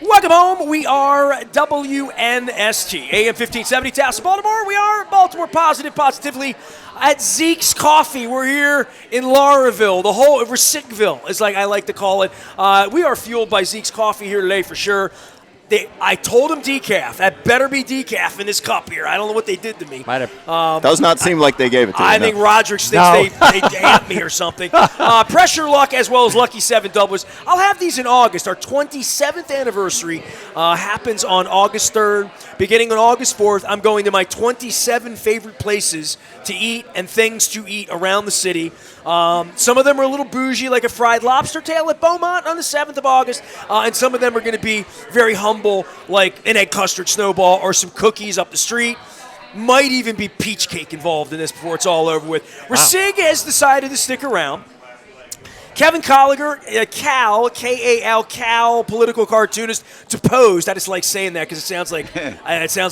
Welcome home. We are WNST, AM 1570, Towson, Baltimore. We are Baltimore positively at Zeke's Coffee. We're here in Lauraville, the whole Ricigville, is like I like to call it. We are fueled by Zeke's Coffee here today for sure. I told him decaf. That better be decaf in this cup here. I don't know what they did to me. Might have. Does not seem like they gave it to you. I think Roderick thinks they damped me or something. Pressure Luck as well as Lucky 7 doublers. I'll have these in August. Our 27th anniversary happens on August 3rd. Beginning on August 4th, I'm going to my 27 favorite places to eat and things to eat around the city. Some of them are a little bougie, like a fried lobster tail at Beaumont on the 7th of August. And some of them are going to be very humble, like an egg custard snowball or some cookies up the street. Might even be peach cake involved in this before it's all over with. Ricig has decided to stick around. Kevin Kallaugher, Cal, political cartoonist, deposed. I just like saying that because it sounds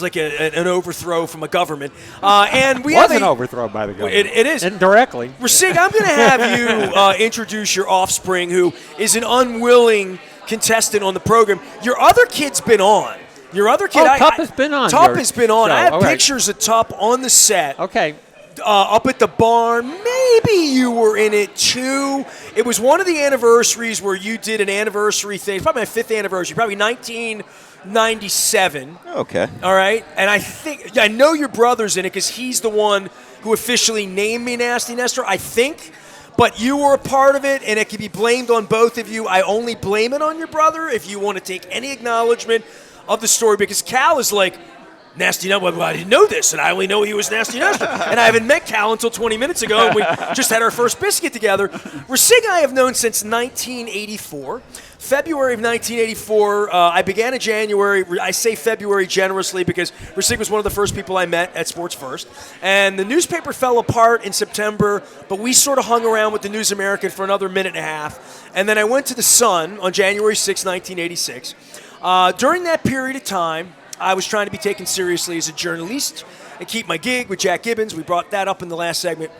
like an overthrow from a government. And we have an overthrow by the government. It is indirectly. Ricig, I'm going to have you introduce your offspring, who is an unwilling contestant on the program. Your other kid's been on. Your other kid, Tup has been on. Tup has been on. Show. I have pictures of Tup on the set. Okay. Up at the barn. Maybe you were in it too. It was one of the anniversaries where you did an anniversary thing. It's probably my 5th anniversary, probably 1997. Okay. All right. And I know your brother's in it because he's the one who officially named me Nasty Nestor, I think. But you were a part of it, and it can be blamed on both of you. I only blame it on your brother if you want to take any acknowledgement of the story, because Cal is like, Nasty Nestor, well, I didn't know this, and I only know he was Nasty Nestor. And I haven't met Cal until 20 minutes ago, and we just had our first biscuit together. Ricig I have known since 1984. February of 1984, I began in January. I say February generously because Ricig was one of the first people I met at Sports First. And the newspaper fell apart in September, but we sort of hung around with the News American for another minute and a half. And then I went to the Sun on January 6, 1986. During that period of time, I was trying to be taken seriously as a journalist and keep my gig with Jack Gibbons. We brought that up in the last segment.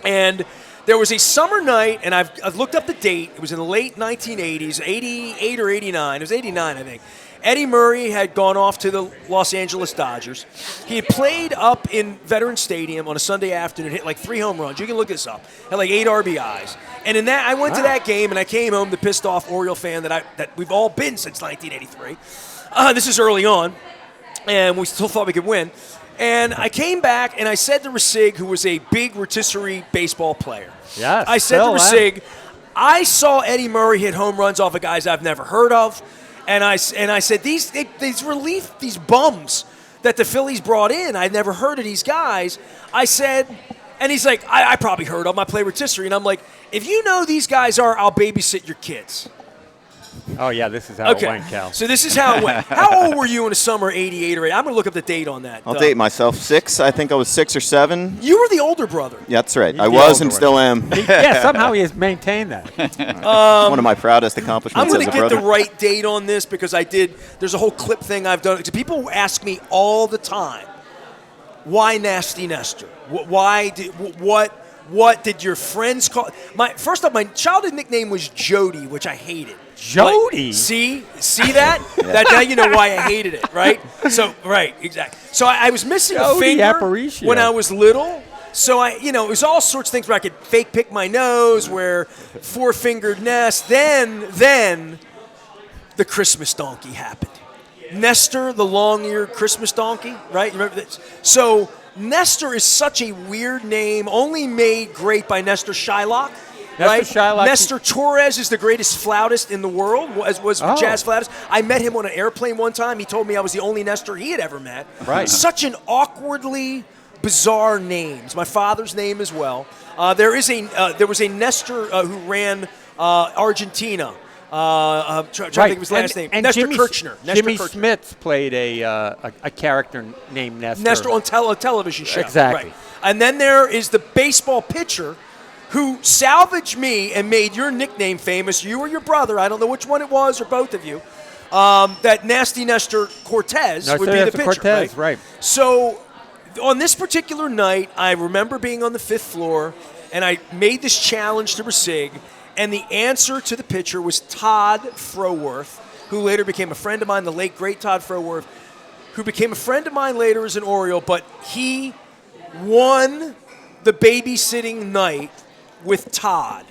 And there was a summer night, and I've looked up the date. It was in the late 1980s, 88 or 89. It was 89, I think. Eddie Murray had gone off to the Los Angeles Dodgers. He had played up in Veterans Stadium on a Sunday afternoon, hit like 3 home runs. You can look this up. Had like 8 RBIs. And in that, I went to that game, and I came home the pissed off Oriole fan that we've all been since 1983. This is early on, and we still thought we could win. And I came back, and I said to Ricig, who was a big rotisserie baseball player. Yes. I said to Ricig, I saw Eddie Murray hit home runs off of guys I've never heard of. And I said, these bums that the Phillies brought in, I'd never heard of these guys. I said, and he's like, I probably heard of them. I play rotisserie. And I'm like, if you know these guys are, I'll babysit your kids. Oh, yeah, this is how it went, Cal. So this is how it went. How old were you in the summer, 88 or 8? I'm going to look up the date on that. I'll date myself. 6. I think I was 6 or 7. You were the older brother. Yeah, that's right. I was and still am. Yeah, somehow he has maintained that. One of my proudest accomplishments I'm going as to a get brother. the right date on this because there's a whole clip thing I've done. People ask me all the time, why Nasty Nestor? What did your friends call? First off, my childhood nickname was Jody, which I hated. Jody? Like, see that? That? Now you know why I hated it, right? So, right, exactly. So I was missing a finger Aparicio. when I was little. So it was all sorts of things where I could fake pick my nose, where 4-fingered nest. Then the Christmas donkey happened. Nestor, the long-eared Christmas donkey, right? Remember that? So Nestor is such a weird name, only made great by Nestor Shylock. Right? Nestor Torres is the greatest flautist in the world, was jazz flautist. I met him on an airplane one time. He told me I was the only Nestor he had ever met. Right. Such an awkwardly bizarre names. My father's name as well. There was a Nestor who ran Argentina. Trying to think of his last name. Nestor Kirchner. Jimmy Smits played a character named Nestor. Nestor on a television show. Exactly. Right. And then there is the baseball pitcher who salvaged me and made your nickname famous. You or your brother, I don't know which one it was, or both of you. That Nasty Nestor Cortez would be the pitcher. Cortez, right. So on this particular night, I remember being on the 5th floor, and I made this challenge to Ricig, And the answer to the pitcher was Todd Froworth, who later became a friend of mine, the late, great Todd Froworth, who became a friend of mine later as an Oriole, but he won the babysitting night with Todd.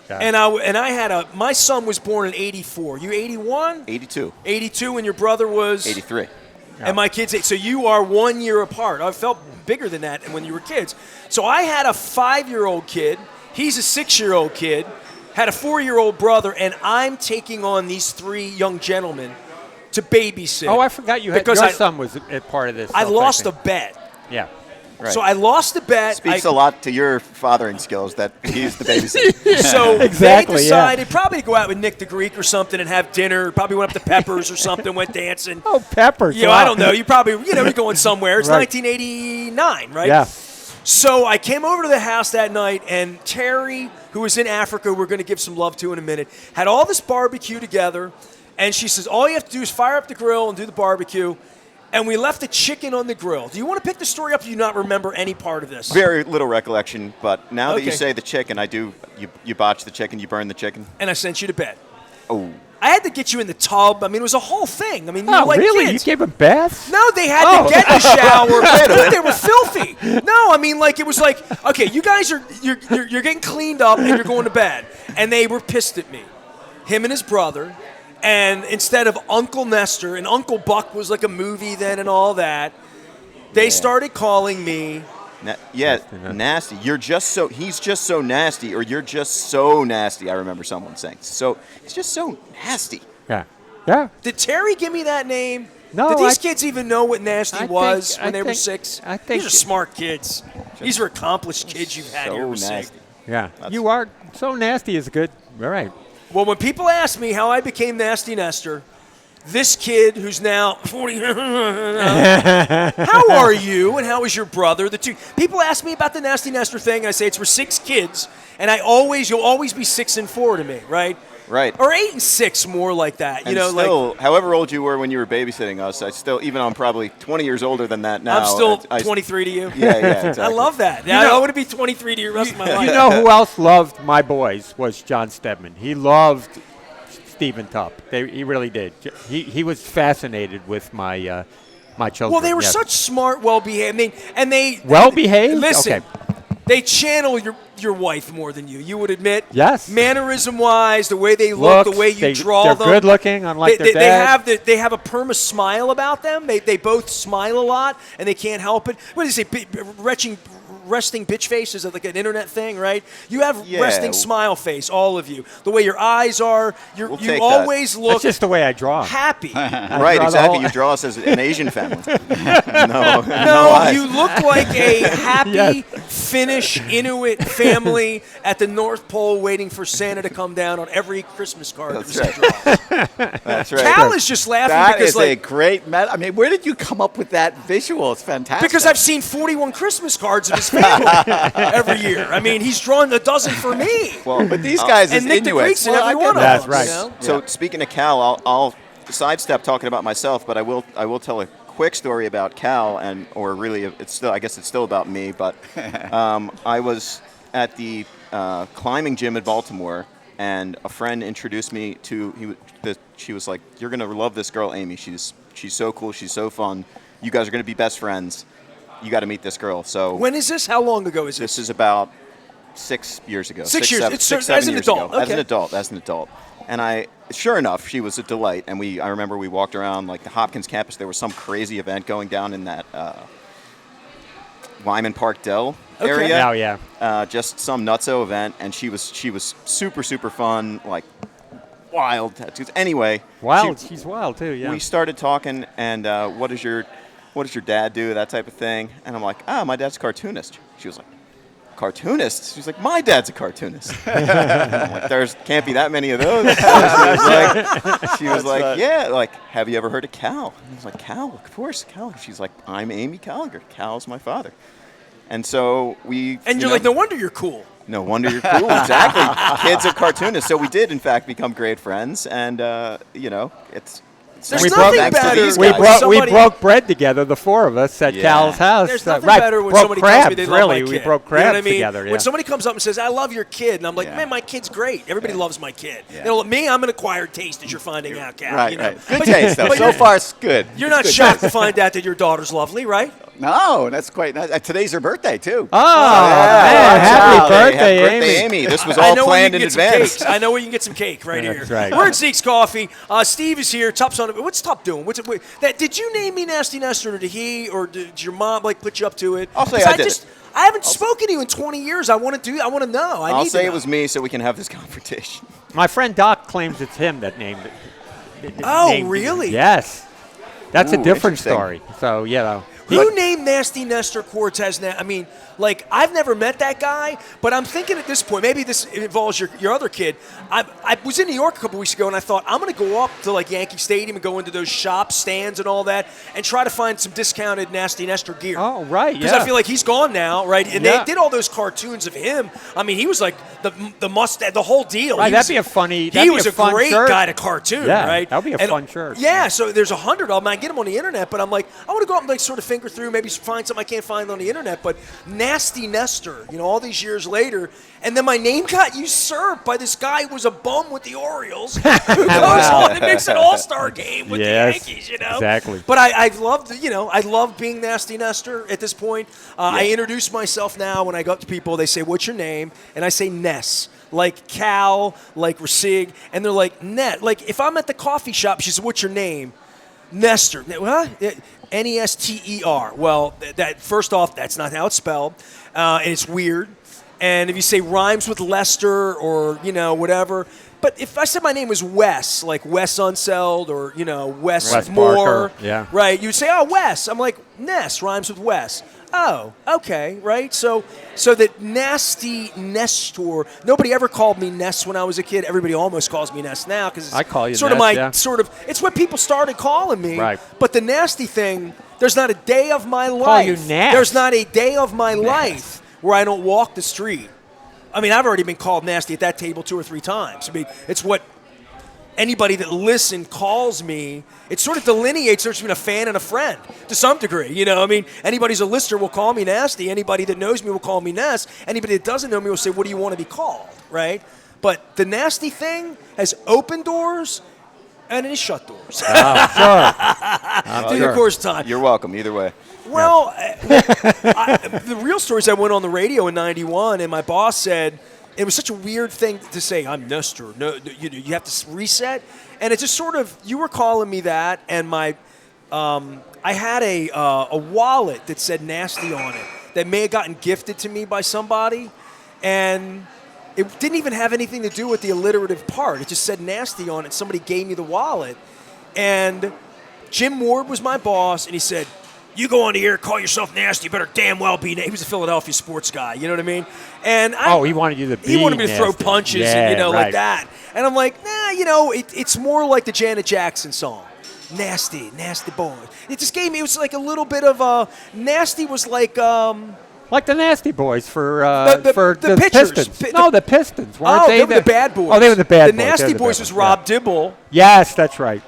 Yeah. And I had my son was born in 84. You 81? 82. 82, and your brother was? 83. And my kids, so you are 1 year apart. I felt bigger than that when you were kids. So I had a 5-year-old kid. He's a 6-year-old kid. Had a 4-year-old brother, and I'm taking on these 3 young gentlemen to babysit. Oh, I forgot your son was a part of this. I lost a bet. Yeah. Right. So I lost the bet. Speaks a lot to your fathering skills that he's the babysitter. So Exactly, they decided probably to go out with Nick the Greek or something and have dinner. Probably went up to Pepper's or something, went dancing. Oh, Peppers. You know, I don't know. You probably, you're going somewhere. It's Right. 1989, right? Yeah. So I came over to the house that night, and Terry, who was in Africa, we're going to give some love to in a minute, had all this barbecue together, and she says, all you have to do is fire up the grill and do the barbecue, and we left the chicken on the grill. Do you want to pick the story up, or do you not remember any part of this? Very little recollection, but now that you Okay. say the chicken, I do. You botched the chicken, you burned the chicken. And I sent you to bed. Oh. I had to get you in the tub. I mean, it was a whole thing. I mean, you Oh, were like really? kids. You gave him baths? No, they had to get in the shower. Dude, they were filthy. No, I mean, like, it was like, okay, you guys you're getting cleaned up and you're going to bed. And they were pissed at me. Him and his brother. And instead of Uncle Nestor, and Uncle Buck was like a movie then and all that, they started calling me. Nasty. He's just so nasty, or you're just so nasty, I remember someone saying. So, he's just so nasty. Yeah. Yeah. Did Terry give me that name? No, Did these kids even know what nasty was when they were think- 6? I think- These are smart kids. These are accomplished kids you've had So here. Ricig. nasty. Yeah. You are so nasty is good. All right. Well, when people ask me how I became Nasty Nestor, this kid who's now 40, how are you and how is your brother? The two people ask me about the Nasty Nestor thing, and I say it's for 6 kids, and you'll always be 6 and 4 to me, right? Right. Or 8 and 6, more like that. And still, however old you were when you were babysitting us, even though I'm probably 20 years older than that now. I'm still 23 to you. Yeah, exactly. I love that. I want to be 23 to you the rest of my life. You know who else loved my boys was John Stedman. He loved Stephen Tupp. He really did. He was fascinated with my my children. Well, they were yes. such smart, well-behaved. And they Well-behaved? Listen, Okay. they channel your wife more than you. You would admit. Yes. Mannerism-wise, the way they look, the way you draw they're them. good looking, unlike their dad. They have a perma smile about them. They both smile a lot, and they can't help it. What do you say? Resting bitch face is like an internet thing, right? You have resting smile face, all of you. The way your eyes are, you always look That's just the way I draw. happy. Right, exactly. You draw us as an Asian family. No eyes. You look like a happy Yes. Finnish Inuit family at the North Pole waiting for Santa to come down on every Christmas card. That's Ricig right. draws. That's right. Cal is just laughing That because is like a great I mean, where did you come up with that visual? It's fantastic. because I've seen 41 Christmas cards of his family every year. I mean, he's drawn a dozen for me. Well, But these guys and is Nick the Inuits. Greek's in every I get one of that. them. That's you right. know? So speaking of Cal, I'll sidestep talking about myself, but I will tell a quick story about Cal, I guess it's still about me. But I was at the climbing gym in Baltimore, and a friend introduced me to. She was like, "You're gonna love this girl, Amy. She's so cool. She's so fun. You guys are gonna be best friends. You got to meet this girl." So When is this? How long ago is this? this is about 6 years ago. 6 years. Seven, It's six, as 7 an years adult. ago. Okay. As an adult. And sure enough, she was a delight. And I remember we walked around like the Hopkins campus. There was some crazy event going down in that Wyman Park Dell area. Oh, yeah. Just some nutso event, and she was super, super fun, like wild tattoos. Anyway, She's wild too. Yeah. we started talking, and what does your dad do? That type of thing. And I'm like, my dad's a cartoonist. She was like, cartoonist? She's like, my dad's a cartoonist. I'm like, there can't be that many of those. She was like, yeah, like, have you ever heard of Cal? And I was like, Cal? Of course, Cal. She's like, I'm Amy Kallaugher. Cal's my father. And so And you're like, no wonder you're cool. No wonder you're cool. Exactly. Kids are cartoonists. So we did, in fact, become great friends. And, There's we nothing thanks to better. these we guys. broke we Somebody- broke bread together, the four of us at Yeah. Cal's house. There's nothing right, better when broke somebody crabs, tells me they love really. my kid. We broke You know crabs what I mean? together. Yeah. When somebody comes up and says, "I love your kid," and I'm like, Yeah. "Man, my kid's great. Everybody loves my kid." Yeah. You know, me, I'm an acquired taste, as you're finding out, Cal. Right, you know? right. Good But- taste, though. but So you're- far, it's good. You're It's not good. shocked to find out that your daughter's lovely, right? No, that's quite nice. Today's her birthday, too. Oh, yeah. man, happy Wow. birthday, Happy Amy. Amy. This was I all know where you planned can in get some advance. cakes. I know where you can get some cake right here. That's right. We're at Zeke's Coffee. Steve is here. Tup's on it. What's Tup doing? Did you name me Nasty Nestor, or did he, or did your mom put you up to it? I'll say 'Cause I did it. I haven't spoken to you in 20 years. I want to know. I'll need say to it know. was me so we can have this confrontation. My friend Doc claims it's him that named it. Oh, named it. really? Yes. That's a Ooh, different interesting. story. So, you know. Who named Nasty Nestor Cortez? I mean, like, I've never met that guy, but I'm thinking at this point, maybe this involves your other kid. I was in New York a couple weeks ago, and I thought, I'm going to go up to, like, Yankee Stadium and go into those shops, stands, and all that, and try to find some discounted Nasty Nestor gear. Oh, right, Because yeah. I feel like he's gone now, right? And Yeah. they did all those cartoons of him. I mean, he was like the mustache, the whole deal. Right, He that'd was- be a funny- He that'd be was a a fun great shirt. guy to cartoon, Yeah, right? that'd be a And- fun shirt. Yeah, so there's 100 of them. I get them on the internet, but I'm like, I want to go up and like sort of finger through, maybe find something I can't find on the internet. But Nasty Nestor, all these years later, and then my name got usurped by this guy who was a bum with the Orioles, who goes on and makes an All-Star game with Yes, the Yankees. exactly. But I loved, I love being Nasty Nestor at this point. I introduce myself now when I go up to people. They say, "What's your name?" And I say Ness. Like Cal, like Ricig, and they're like, Net. Like, if I'm at the coffee shop, she said, "What's your name?" Nestor. What? Nester. Well, that first off, that's not how it's spelled, and it's weird. And if you say rhymes with Lester or whatever, but if I said my name was Wes, like Wes Unseld or Wes Wes Moore, Parker, yeah. right? You'd say, "Oh, Wes." I'm like, Ness rhymes with Wes. Oh, okay, right. So that Nasty Nestor. Nobody ever called me Ness when I was a kid. Everybody almost calls me Ness now because I call you sort Ness, of my yeah. It's what people started calling me. Right. But the nasty thing, there's not a day of my life. Call you Ness. There's not a day of my life where I don't walk the street. I mean, I've already been called nasty at that table 2 or 3 times. I mean, it's what anybody that listens calls me. It sort of delineates between a fan and a friend to some degree. I mean, anybody's a listener will call me nasty. Anybody that knows me will call me Ness. Anybody that doesn't know me will say, "What do you want to be called?" Right? But the nasty thing has open doors and it has shut doors. Through the course of time. You're welcome, either way. Well, the real story is I went on the radio in '91, and my boss said it was such a weird thing to say. "I'm Nestor." No, you have to reset, and it just sort of you were calling me that, and my I had a wallet that said Nasty on it that may have gotten gifted to me by somebody, and it didn't even have anything to do with the alliterative part. It just said Nasty on it. Somebody gave me the wallet, and Jim Ward was my boss, and he said, "You go on the air, call yourself Nasty, you better damn well be." He was a Philadelphia sports guy, you know what I mean? And he wanted you to be He wanted me to throw nasty. punches, Yeah, and, like right. that. And I'm like, nah, it's more like the Janet Jackson song. Nasty, nasty boy. It just gave me, it was like a little bit of a, Nasty was like, Like the Nasty Boys for the pitchers. Pistons. No, the Pistons. Weren't they were the bad boys. Oh, they were the bad boys. The Nasty They were the Boys bad was boys, Rob Dibble, Yes, that's right.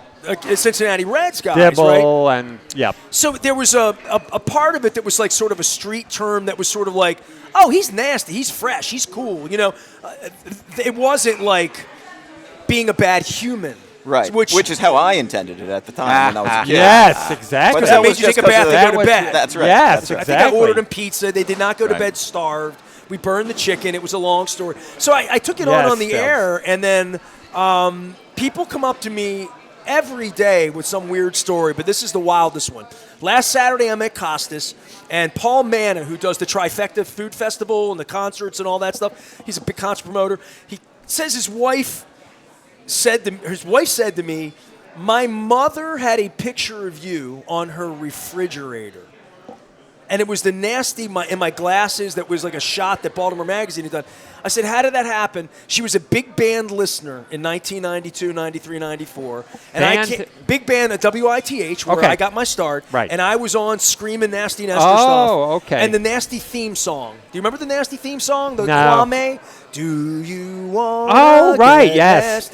Cincinnati Reds guys, right? Dibble and, yeah. So there was a part of it that was like sort of a street term that was sort of like, oh, he's nasty, he's fresh, he's cool. It wasn't like being a bad human. Right. Which is how I intended it at the time when I was a kid. Yes, exactly. But that that made was you just take a bath because and of go to bed. That's right. Yes, That's right. I think I Exactly. ordered them pizza. They did not go to Right. bed starved. We burned the chicken. It was a long story. So I took it on the Yes, air, and then people come up to me every day with some weird story, but this is the wildest one. Last Saturday, I'm at Costas, and Paul Manna, who does the Trifecta Food Festival and the concerts and all that stuff, he's a big concert promoter. He says his wife said to me, "My mother had a picture of you on her refrigerator." And it was the nasty in my glasses that was like a shot that Baltimore Magazine had done. I said, "How did that happen?" She was a big band listener in 1992, 93, 94. And Band? big band at WITH where Okay. I got my start. Right. And I was on screaming Nasty Nestor Oh, stuff. okay. And the Nasty theme song. Do you remember the Nasty theme song? The No. Kwame? Do you want Oh, right, yes.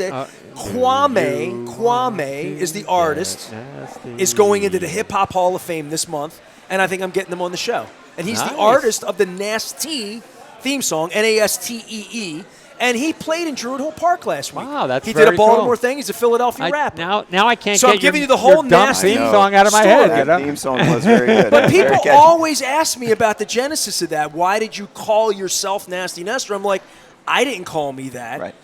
Kwame is the artist, is going into the Hip Hop Hall of Fame this month, and I think I'm getting him on the show. And he's the Nice. artist of the Nasty theme song, Nastee, and he played in Druid Hall Park last week. Wow, that's He did a very Baltimore cool. thing. He's a Philadelphia rapper. Now I can't So get I'm giving your, you the whole your dumb nasty theme song out of my story. head. That You know? theme song was very good. But Very people catchy. always ask me about the genesis of that. Why did you call yourself Nasty Nestor? I'm like, I didn't call me that. Right.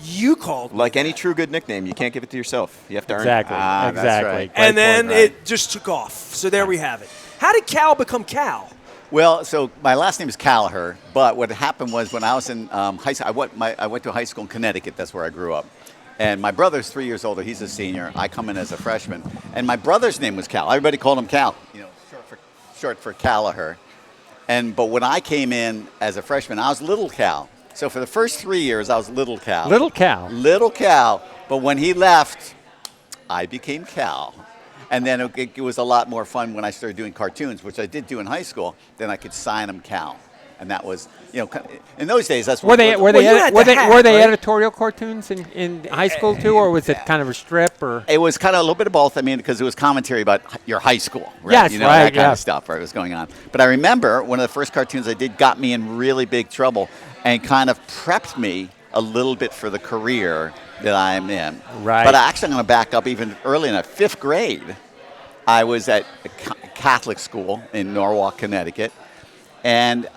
You called me. Like any true good nickname, you can't give it to yourself. You have to earn Exactly. it. that's Exactly. right. Great And then point. it just took off. So there we have it. How did Cal become Cal? Well, so my last name is Kallaugher, but what happened was when I was in high school, I went to a high school in Connecticut. That's where I grew up. And my brother's 3 years older. He's a senior. I come in as a freshman. And my brother's name was Cal. Everybody called him Cal, short for Kallaugher. But when I came in as a freshman, I was Little Cal. So for the first 3 years, I was Little Cal. Little Cal. Little Cal. But when he left, I became Cal. And then it was a lot more fun when I started doing cartoons, which I did do in high school. Then I could sign them Cal. And that was, in those days, that's Were what they Well, you had the hat, were they right? editorial cartoons in high school too, or was it kind of a strip or? It was kind of a little bit of both. I mean, because it was commentary about your high school, right? Yes, that right, kind yeah. of stuff, right? Was going on. But I remember one of the first cartoons I did got me in really big trouble and kind of prepped me a little bit for the career that I'm in. Right. But actually, I'm going to back up even early in fifth grade. I was at a Catholic school in Norwalk, Connecticut, and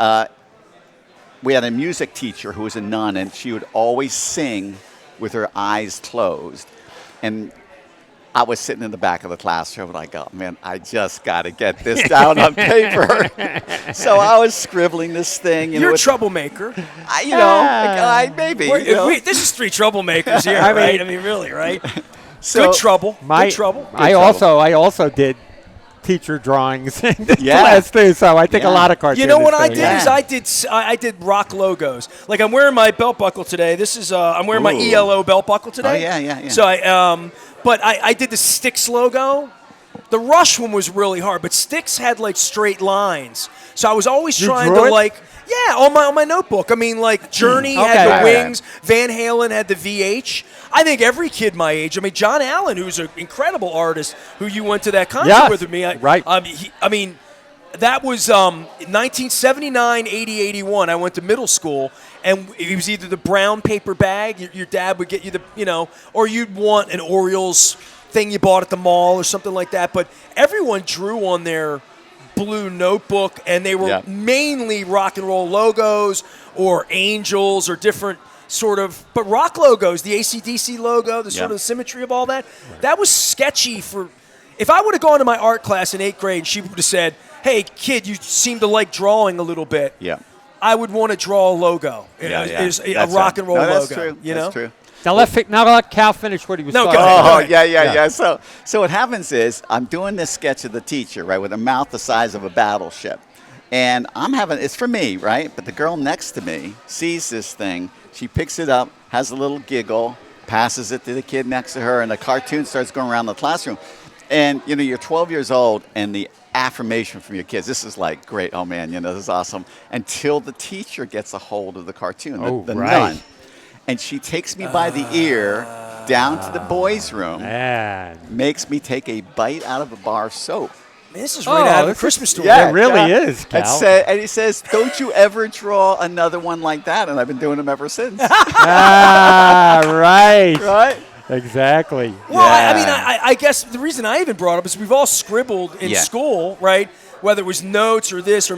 we had a music teacher who was a nun, and she would always sing with her eyes closed. And I was sitting in the back of the classroom, and I go, man, I just got to get this down on paper. So I was scribbling this thing. You're a with- troublemaker. maybe. This is three troublemakers here, I mean- right? I mean, really, right? So- Good trouble. Good trouble. I also did teacher drawings in the Yeah. class too, so I think a Yeah. lot of cartoons. You know what I did Yeah. is I did rock logos. Like I'm wearing my belt buckle today. This is I'm wearing my Ooh. ELO belt buckle today. Oh, yeah. So I did the Styx logo. The Rush one was really hard, but Styx had like straight lines. So I was always trying drew to it? on my notebook. I mean, like Journey Okay. had the Right. wings, Van Halen had the VH. I think every kid my age. I mean, John Allen, who's an incredible artist, who you went to that concert Yes, with me. right. That was 1979, 80, 81. I went to middle school, and it was either the brown paper bag. Your dad would get you or you'd want an Orioles thing you bought at the mall or something like that. But everyone drew on their blue notebook, and they were Yeah. mainly rock and roll logos or angels or different sort of, but rock logos, the AC/DC logo, the sort Yeah. of symmetry of all that. That was sketchy for. If I would have gone to my art class in 8th grade, and she would have said, "Hey, kid, you seem to like drawing a little bit." Yeah. I would want to draw a logo. There's a That's rock right. and roll No, logo. that's true. You that's know? true. Now let Cal finish what he was No, go talking ahead. about. Oh, yeah. So what happens is I'm doing this sketch of the teacher, right, with a mouth the size of a battleship. And it's for me, right? But the girl next to me sees this thing. She picks it up, has a little giggle, passes it to the kid next to her, and the cartoon starts going around the classroom. And, you're 12 years old, and the affirmation from your kids, this is like, great, oh man, this is awesome, until the teacher gets a hold of the cartoon, the right. nun. And she takes me by the ear down to the boys' room, Man. makes me take a bite out of a bar of soap. Man, this is right out of the this is- Christmas story. Yeah. It really is, Cal. And he says, don't you ever draw another one like that? And I've been doing them ever since. Right. Right? Exactly. Well, Yeah. I guess the reason I even brought up is we've all scribbled in Yeah. school, right? Whether it was notes or this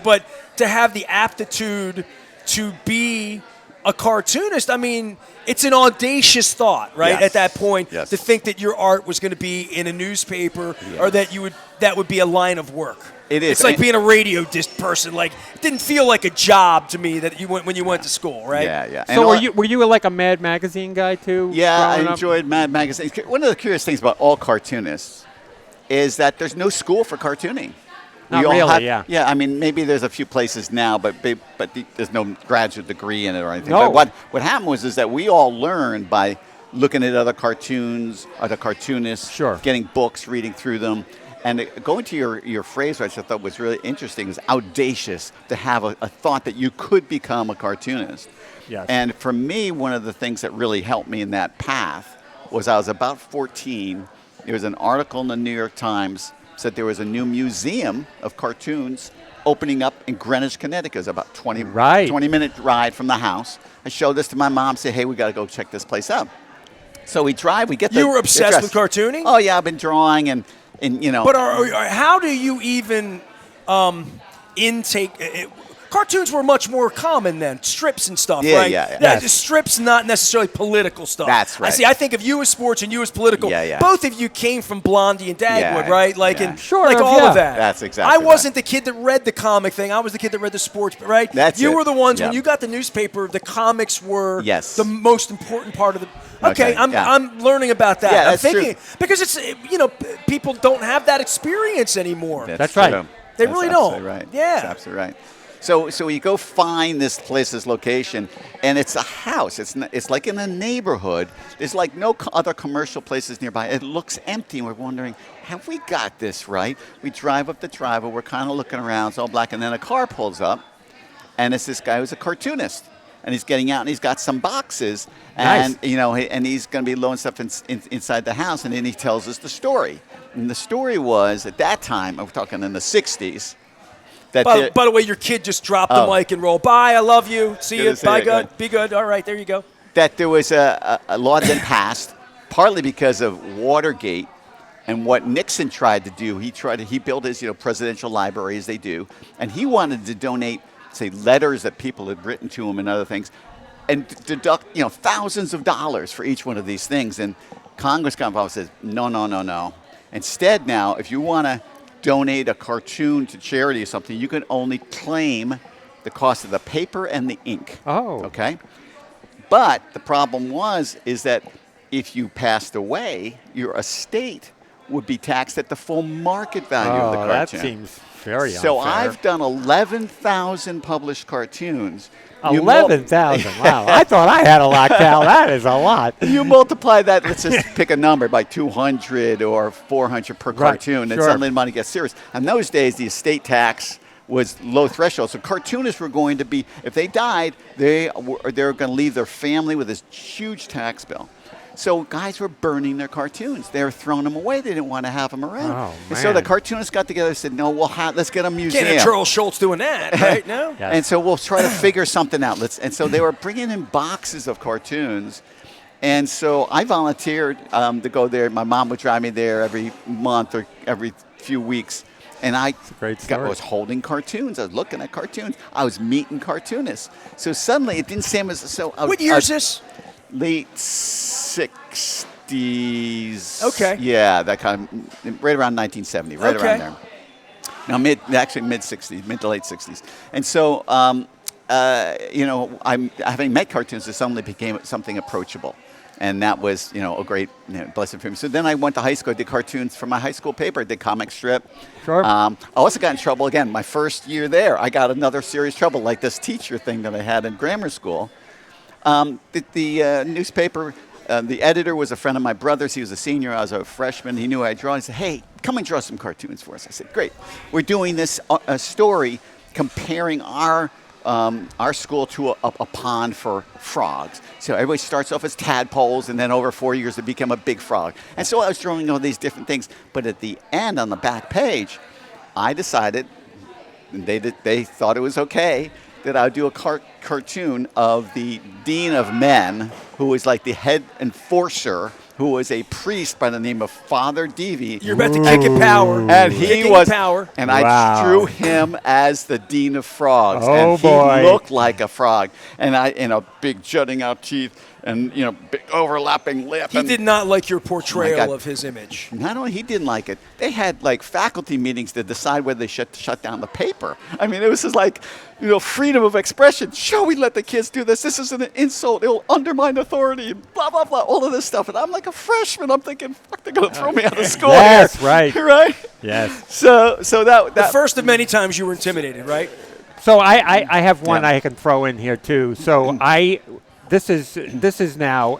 but to have the aptitude to be a cartoonist, I mean, it's an audacious thought, right? Yes. At that point, Yes. to think that your art was going to be in a newspaper or that would be a line of work. It is. It's like And- being a radio disc person. Like, it didn't feel like a job to me that when you went to school, right? Yeah. And So all- were you like a Mad Magazine guy too? Yeah, I growing up? enjoyed Mad Magazine. One of the curious things about all cartoonists is that there's no school for cartooning. Not We all really, have- yeah. Yeah, I mean, maybe there's a few places now, but there's no graduate degree in it or anything. No. But what happened is that we all learned by looking at other cartoons, other cartoonists, Sure. getting books, reading through them. And going to your phrase, which I thought was really interesting, is audacious to have a thought that you could become a cartoonist. Yes. And for me, one of the things that really helped me in that path was I was about 14. There was an article in the New York Times said there was a new museum of cartoons opening up in Greenwich, Connecticut. It was about 20-minute ride from the house. I showed this to my mom, said, hey, we got to go check this place out. So we drive, we get the You were obsessed address. with cartooning? Oh, yeah, I've been drawing and you know. But how do you even intake cartoons were much more common then, strips and stuff, right? Yeah. Yes. Strips, not necessarily political stuff. That's right. I think of you as sports and you as political. Yeah. Both of you came from Blondie and Dagwood, Yeah, right? Like, yeah. and Sure, like all yeah. of that. That's exactly I wasn't the kid that read the comic thing. I was the kid that read the sports, right? That's you it. were the ones when Yeah. you got the newspaper. The comics were Yes. the most important part of the. Okay, yeah. I'm learning about that. Yeah, I'm that's thinking true. because it's people don't have that experience anymore. That's right. true. They That's really don't. absolutely right. Yeah. That's absolutely right. So you go find this place, this location, and it's a house. It's like in a neighborhood. There's like no other commercial places nearby. It looks empty, and we're wondering, have we got this right? We drive up the driveway. We're kind of looking around. It's all black, and then a car pulls up, and it's this guy who's a cartoonist. And he's getting out, and he's got some boxes, and Nice. and he's going to be loading stuff inside the house, and then he tells us the story. And the story was at that time, we're talking in the '60s. That By the way, your kid just dropped the mic and rolled. Bye, I love you. See Good you. to see Bye, you. good. Good. Be good. All right, there you go. that there was a law that been passed, partly because of Watergate and what Nixon tried to do. He built his presidential library, as they do, and he wanted to donate, say, letters that people had written to him and other things, and deduct thousands of dollars for each one of these things. And Congress got involved and says, no. Instead, now, if you want to donate a cartoon to charity or something, you can only claim the cost of the paper and the ink. Oh. Okay? But the problem is that if you passed away, your estate would be taxed at the full market value of the cartoon. That seems very unfair. So I've done 11,000 published cartoons. 11,000. Wow. I thought I had a lot, Cal. That is a lot. You multiply that, let's just pick a number, by 200 or 400 per cartoon, and sure. suddenly the money gets serious. And those days, the estate tax was low threshold. So cartoonists were going to be, if they died, they were going to leave their family with this huge tax bill. So guys were burning their cartoons. They were throwing them away. They didn't want to have them around. Oh, And so the man. cartoonists got together and said, no, let's get a museum. Can't have Charles Schultz doing that, right? No? Yes. And so we'll try to figure something out. And so they were bringing in boxes of cartoons. And so I volunteered to go there. My mom would drive me there every month or every few weeks. And I great story. was holding cartoons. I was looking at cartoons. I was meeting cartoonists. So suddenly it didn't seem as so. What year is this? Late 60s. Okay. Yeah, that kind of, right around 1970, right Okay. around there. Now, mid to late 60s. And so, I'm having met cartoons, it suddenly became something approachable. And that was, a great blessing for me. So then I went to high school, I did cartoons for my high school paper, I did comic strip. Sure. I also got in trouble again. My first year there, I got another serious trouble, like this teacher thing that I had in grammar school. The newspaper, the editor was a friend of my brother's. He was a senior. I was a freshman. He knew I draw. He said, hey, come and draw some cartoons for us. I said, great. We're doing this story comparing our school to a pond for frogs. So everybody starts off as tadpoles, and then over 4 years, they become a big frog. And so I was drawing all these different things. But at the end, on the back page, I decided, and they thought it was okay, that I would do a cartoon of the Dean of Men, who was like the head enforcer, who was a priest by the name of Father Devi. You're about to kick it power. And he Kicking was, power. and Wow. I drew him as the Dean of Frogs. Oh, and he boy. looked like a frog. And big jutting out teeth, and big overlapping lip. He did not like your portrayal God. of his image. Not only he didn't like it, they had like faculty meetings to decide whether they should shut down the paper. I mean, it was just like, freedom of expression. Shall we let the kids do this? This is an insult. It'll undermine authority. Blah, blah, blah. All of this stuff. And I'm like a freshman. I'm thinking, fuck, they're going to throw me out of school. Yes, here. right. Right? Yes. So that The first of many times you were intimidated, right? So I have one Yeah. I can throw in here too. So this is now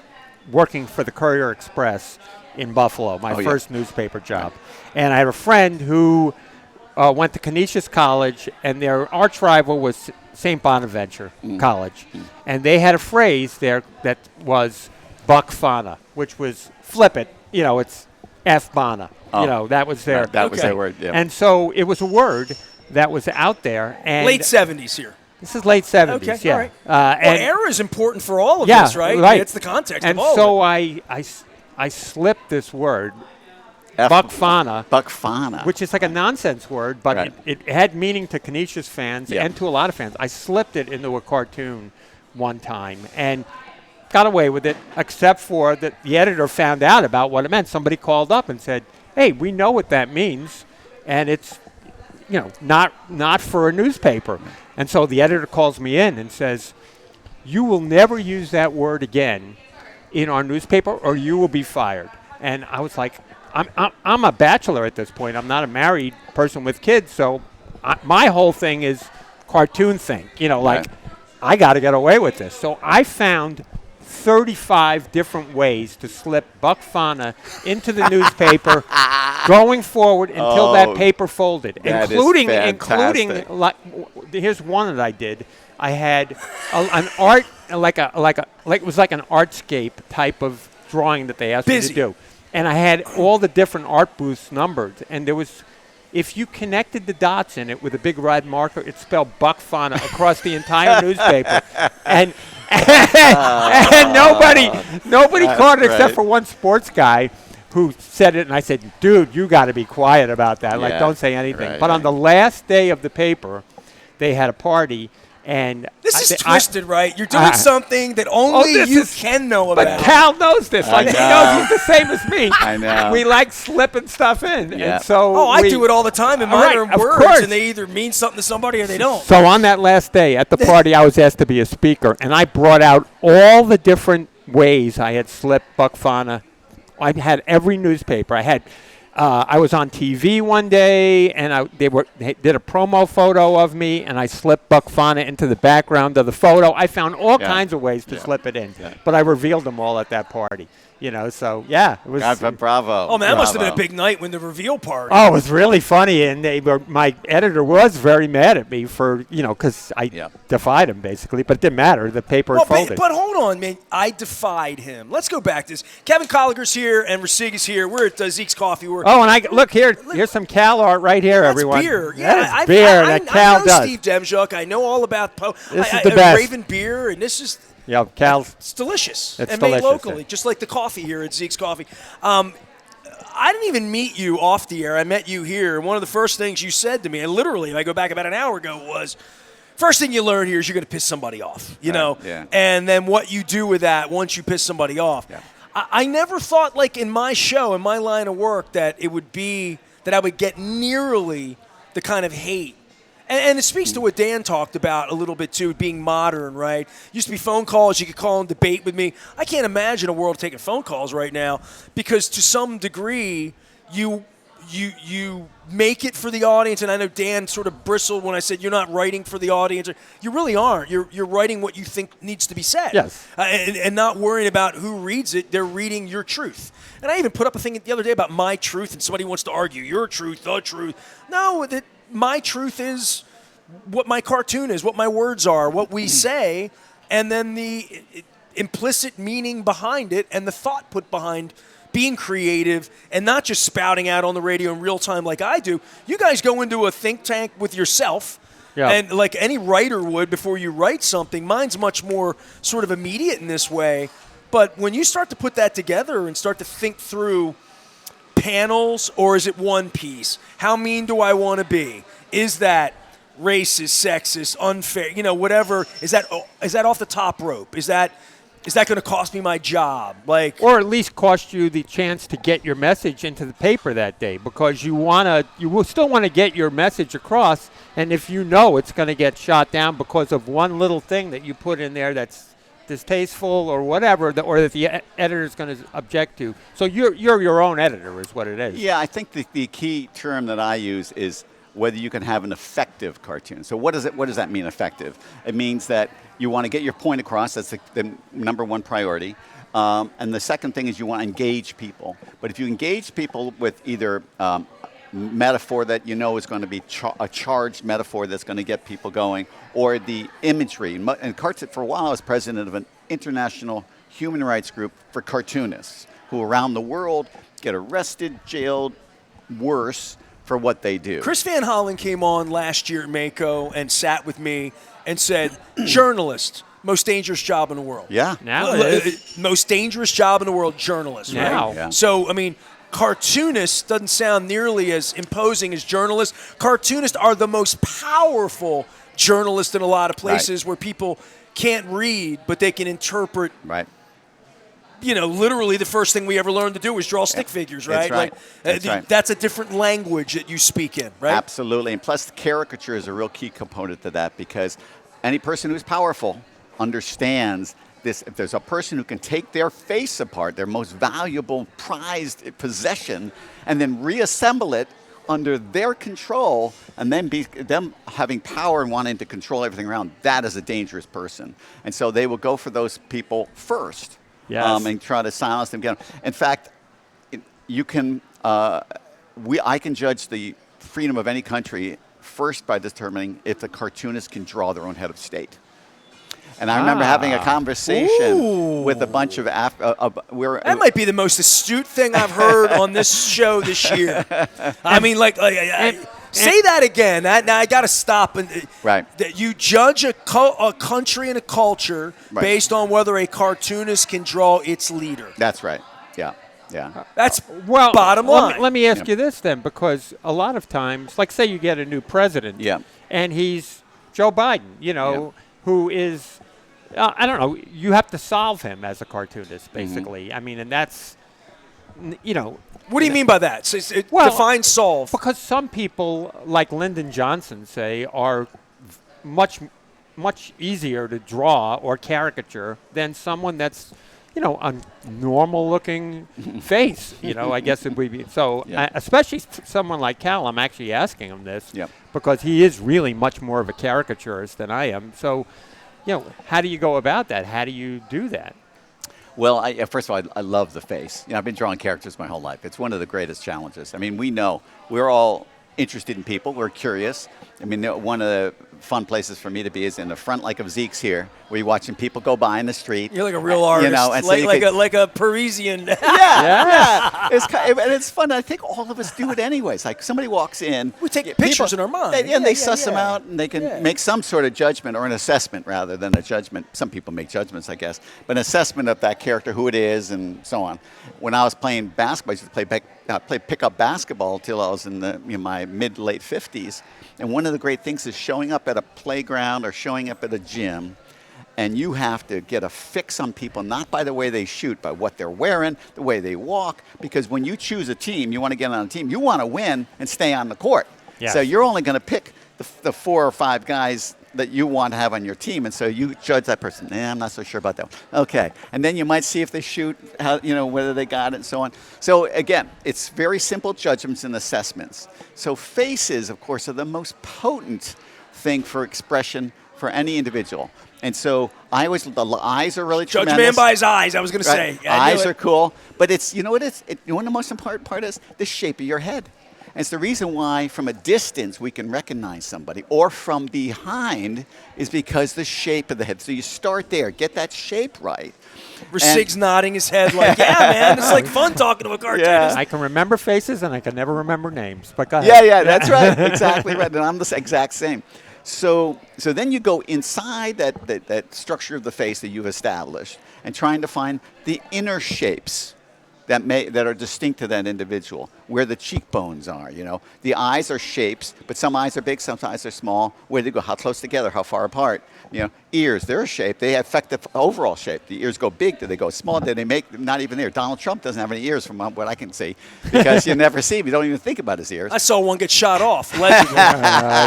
working for the Courier Express in Buffalo, my Oh, yeah. first newspaper job. And I had a friend who went to Canisius College, and their arch rival was St. Bonaventure College. And they had a phrase there that was Buck Fana, which was flip it, it's F Bana. Oh. That was their That was their word, yeah. And so it was a word that was out there. And Late 70s here. This is late 70s, Okay, yeah. all right. Well, era is important for all of yeah, this, right? right. It's the context and of all so of it. I slipped this word, F- Buck Fana, Buck Fana. which is like a nonsense word, but Right. it had meaning to Canisius fans Yeah. and to a lot of fans. I slipped it into a cartoon one time and got away with it, except for that the editor found out about what it meant. Somebody called up and said, hey, we know what that means, and it's not for a newspaper. And so the editor calls me in and says, you will never use that word again in our newspaper or you will be fired. And I was like, I'm a bachelor at this point. I'm not a married person with kids. So my whole thing is cartoon thing. Right. I got to get away with this. So I found 35 different ways to slip Buck Fana into the newspaper going forward until that paper folded, that is including fantastic. here's one that I did. I had an art it was like an artscape type of drawing that they asked me Busy. to do, and I had all the different art booths numbered, and there was. If you connected the dots in it with a big red marker, it spelled Buck Fana across the entire newspaper, and nobody caught it except great. for one sports guy who said it, and I said, dude, you got to be quiet about that. Like, Yeah, don't say anything. right, But on right. the last day of the paper, they had a party, and This is twisted, right? You're doing something that only this you is- can know But about. Cal knows this. Like, he know. knows he's the same as me. I know. We like slipping stuff in. Yeah. And so Oh, I do it all the time, and mine Right, are of words, course. and they either mean something to somebody or they don't. So on that last day at the party, I was asked to be a speaker, and I brought out all the different ways I had slipped Buck Fana. I had every newspaper. I was on TV one day, and they did a promo photo of me, and I slipped Buck Fana into the background of the photo. I found all Yeah. kinds of ways to Yeah. slip it in, Yeah. but I revealed them all at that party. So yeah, it was. Bravo. Oh, man, that must have been a Bravo. big night when the reveal party. Oh, it was really funny, and my editor was very mad at me for, because I Yeah. defied him, basically, but it didn't matter. The paper Well, had folded. but hold on, man. I defied him. Let's go back to this. Kevin Kallaugher's here and Ricig is here. We're at Zeke's Coffee. We're and look here. Here's some Cal art right here, That's everyone. beer. That is beer that Cal I know does. Steve Demchuk. I know all about This is the best. Raven beer, and this is Yeah, Cal's. it's delicious. It's and delicious, made locally, yeah. just like the coffee here at Zeke's Coffee. I didn't even meet you off the air. I met you here. And one of the first things you said to me, and literally, I go back about an hour ago, was first thing you learn here is you're going to piss somebody off, you know? yeah. And then what you do with that once you piss somebody off. Yeah. I never thought, like in my show, in my line of work, that it would be that I would get nearly the kind of hate. And it speaks to what Dan talked about a little bit, too, being modern, right? Used to be phone calls. You could call and debate with me. I can't imagine a world taking phone calls right now because to some degree you make it for the audience. And I know Dan sort of bristled when I said you're not writing for the audience. You really aren't. You're writing what you think needs to be said. Yes. And not worrying about who reads it. They're reading your truth. And I even put up a thing the other day about my truth, and somebody wants to argue your truth, the truth. No, that my truth is what my cartoon is, what my words are, what we say, and then the implicit meaning behind it and the thought put behind being creative and not just spouting out on the radio in real time like I do. You guys go into a think tank with yourself, Yeah. and like any writer would before you write something. Mine's much more sort of immediate in this way. But when you start to put that together and start to think through panels, or is it one piece? How mean do I want to be? Is that racist, sexist, unfair? Whatever. Is that off the top rope? Is that going to cost me my job? Or at least cost you the chance to get your message into the paper that day, because you will still want to get your message across, and if it's going to get shot down because of one little thing that you put in there that's distasteful or whatever, or that the editor is going to object to. So you're your own editor is what it is. Yeah, I think the key term that I use is whether you can have an effective cartoon. So what does that mean, effective? It means that you want to get your point across. That's the number one priority. And the second thing is you want to engage people. But if you engage people with either metaphor that you know is going to be a charged metaphor that's going to get people going, or the imagery. And Cartoon, for a while, I was president of an international human rights group for cartoonists who around the world get arrested, jailed, worse for what they do. Chris Van Hollen came on last year at Mako and sat with me and said, journalist, most dangerous job in the world. Yeah. Now it is. Most dangerous job in the world, journalist, Now. right? Yeah. So, I mean, cartoonists doesn't sound nearly as imposing as journalists. Cartoonists are the most powerful journalists in a lot of places where people can't read, but they can interpret. Right. You know, literally the first thing we ever learned to do was draw stick figures, right? That's right. Like, That's right. That's a different language that you speak in, right? Absolutely. And plus, the caricature is a real key component to that, because any person who's powerful understands this. If there's a person who can take their face apart, their most valuable, prized possession, and then reassemble it under their control, and then them having power and wanting to control everything around, that is a dangerous person. And so they will go for those people first. Yes. And try to silence them. In fact, you can. I can judge the freedom of any country first by determining if the cartoonist can draw their own head of state. And I remember having a conversation with a bunch of that might be the most astute thing I've heard on this show this year. I mean, say that again. Now I got to stop. That you judge a country and a culture based on whether a cartoonist can draw its leader. That's right. Yeah. Yeah. That's bottom line. Let me ask you this then, because a lot of times, like say you get a new president, and he's Joe Biden, who is, I don't know, you have to solve him as a cartoonist, basically. Mm-hmm. I mean, and that's, What do you mean by that? Define solve. Because some people, like Lyndon Johnson, say, are much easier to draw or caricature than someone that's, a normal-looking face. I guess it would be. So, especially someone like Cal, I'm actually asking him this because he is really much more of a caricaturist than I am. So, how do you go about that? How do you do that? Well, first of all, I love the face. I've been drawing characters my whole life. It's one of the greatest challenges. I mean, we know we're all interested in people. We're curious. I mean, one of the fun places for me to be is in the front, like of Zeke's here, where you're watching people go by in the street. You're like a real artist, and so like a Parisian. Yeah. It's fun. I think all of us do it anyways. Like somebody walks in, we take pictures in our mind, they suss them out, and they can make some sort of judgment or an assessment rather than a judgment. Some people make judgments, I guess, but an assessment of that character, who it is, and so on. When I was playing basketball, I used to play pickup basketball till I was in my mid to late 50s. And one of the great things is showing up at a playground or showing up at a gym, and you have to get a fix on people, not by the way they shoot, but what they're wearing, the way they walk. Because when you choose a team, you want to get on a team, you want to win and stay on the court. Yes. So you're only going to pick the 4 or 5 guys that you want to have on your team, and so you judge that person. I'm not so sure about that one. Okay, and then you might see if they shoot, whether they got it, and so on. So again, it's very simple judgments and assessments. So faces, of course, are the most potent thing for expression for any individual. And so the eyes are really Judge tremendous. man by his eyes, I was going to say. Eyes are cool, but it's, what the most important part is? The shape of your head. And it's the reason why from a distance we can recognize somebody, or from behind, is because the shape of the head. So you start there, get that shape right. Ricig's nodding his head like, yeah, man, it's like fun talking to a cartoonist. I can remember faces and I can never remember names. But go ahead. Yeah, that's right. Exactly right. And I'm the exact same. So then you go inside that structure of the face that you've established and trying to find the inner shapes that are distinct to that individual, where the cheekbones are, The eyes are shapes, but some eyes are big, some eyes are small. Where do they go? How close together? How far apart? Ears, they're a shape. They affect the overall shape. The ears go big. Do they go small? Do they make them not even there? Donald Trump doesn't have any ears from what I can see, because you never see him. You don't even think about his ears. I saw one get shot off, allegedly.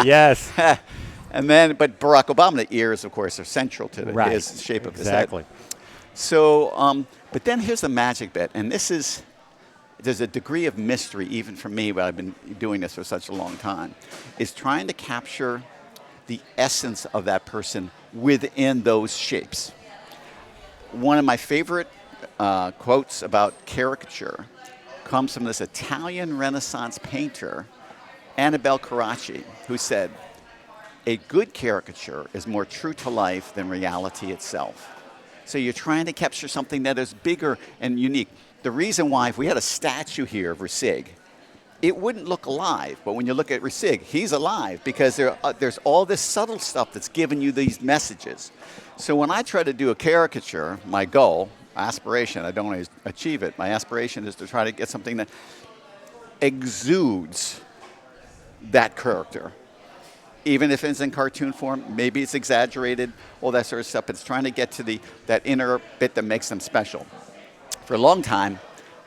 Yes. But Barack Obama, the ears, of course, are central to his shape of his head. Exactly. So, but then here's the magic bit, and there's a degree of mystery even for me, but I've been doing this for such a long time, is trying to capture the essence of that person within those shapes. One of my favorite quotes about caricature comes from this Italian Renaissance painter, Annabelle Carracci, who said, "A good caricature is more true to life than reality itself." So you're trying to capture something that is bigger and unique. The reason why, if we had a statue here of Ricig, it wouldn't look alive. But when you look at Ricig, he's alive because there's all this subtle stuff that's giving you these messages. So when I try to do a caricature, my goal, aspiration, I don't always achieve it. My aspiration is to try to get something that exudes that character. Even if it's in cartoon form, maybe it's exaggerated, all that sort of stuff. It's trying to get to that inner bit that makes them special. For a long time,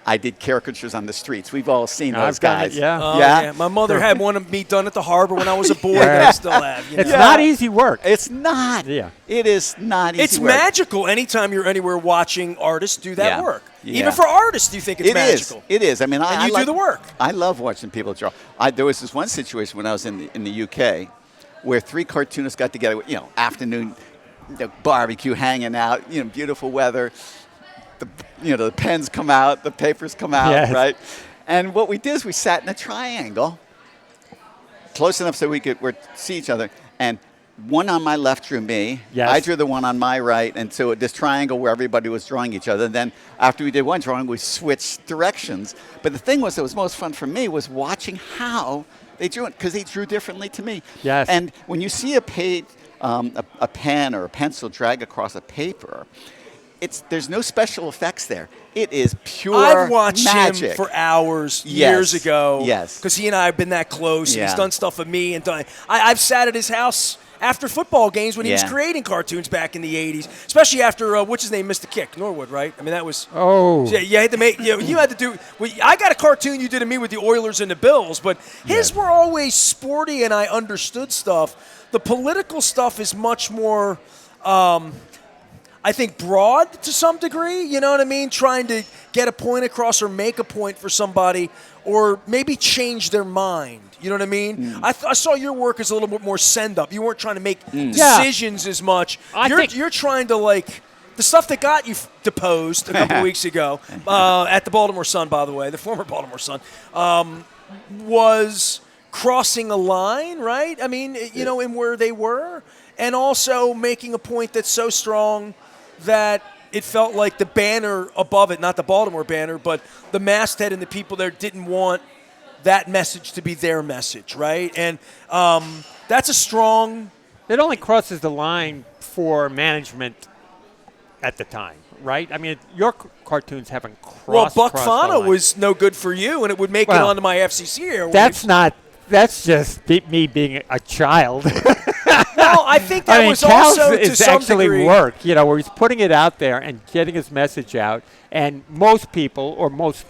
I did caricatures on the streets. We've all seen those guys. Yeah. Oh, yeah. My mother had one of me done at the harbor when I was a boy that I still have. You know? It's not easy work. It's not. Yeah. It is not easy It's work. magical anytime you're anywhere watching artists do that Yeah. work. Yeah. Even for artists, you think it's magical. It is. I mean, And I you do the work. I love watching people draw. There was this one situation when I was in the UK where 3 cartoonists got together, afternoon barbecue, hanging out, beautiful weather. The pens come out, the papers come out, Yes. right? And what we did is we sat in a triangle, close enough so we could see each other. And one on my left drew me. Yes. I drew the one on my right. And so this triangle where everybody was drawing each other. And then after we did one drawing, we switched directions. But the thing that was most fun for me was watching how they drew it, because they drew differently to me. Yes. And when you see a page, a pen or a pencil drag across a paper, there's no special effects there. It is pure I've watched magic. him for hours Yes. years ago. Yes. Because he and I have been that close. And Yeah. he's done stuff with me. I've sat at his house after football games when he was Yeah. creating cartoons back in the 80s, especially after, what's his name, missed the kick, Norwood, right? I mean, that was... Oh. Yeah, you had to make... You had to do... Well, I got a cartoon you did of me with the Oilers and the Bills, but his were always sporty and I understood stuff. The political stuff is much more... I think broad to some degree, you know what I mean? Trying to get a point across or make a point for somebody or maybe change their mind. You know what I mean? I saw your work as a little bit more send up. You weren't trying to make decisions as much. You're trying to the stuff that got you deposed a couple weeks ago at the Baltimore Sun, by the way, the former Baltimore Sun, was crossing a line, right? I mean, in where they were, and also making a point that's so strong that it felt like the banner above it, not the Baltimore banner, but the masthead and the people there didn't want that message to be their message, right? And that's a strong... It only crosses the line for management at the time, right? I mean, your cartoons haven't crossed. Well, Buck crossed the Fana line. was no good for you, and it would make it onto my FCC airwaves. That's just me being a child. No, I think that was Cal's also to is some actually degree work, where he's putting it out there and getting his message out. And most people, or most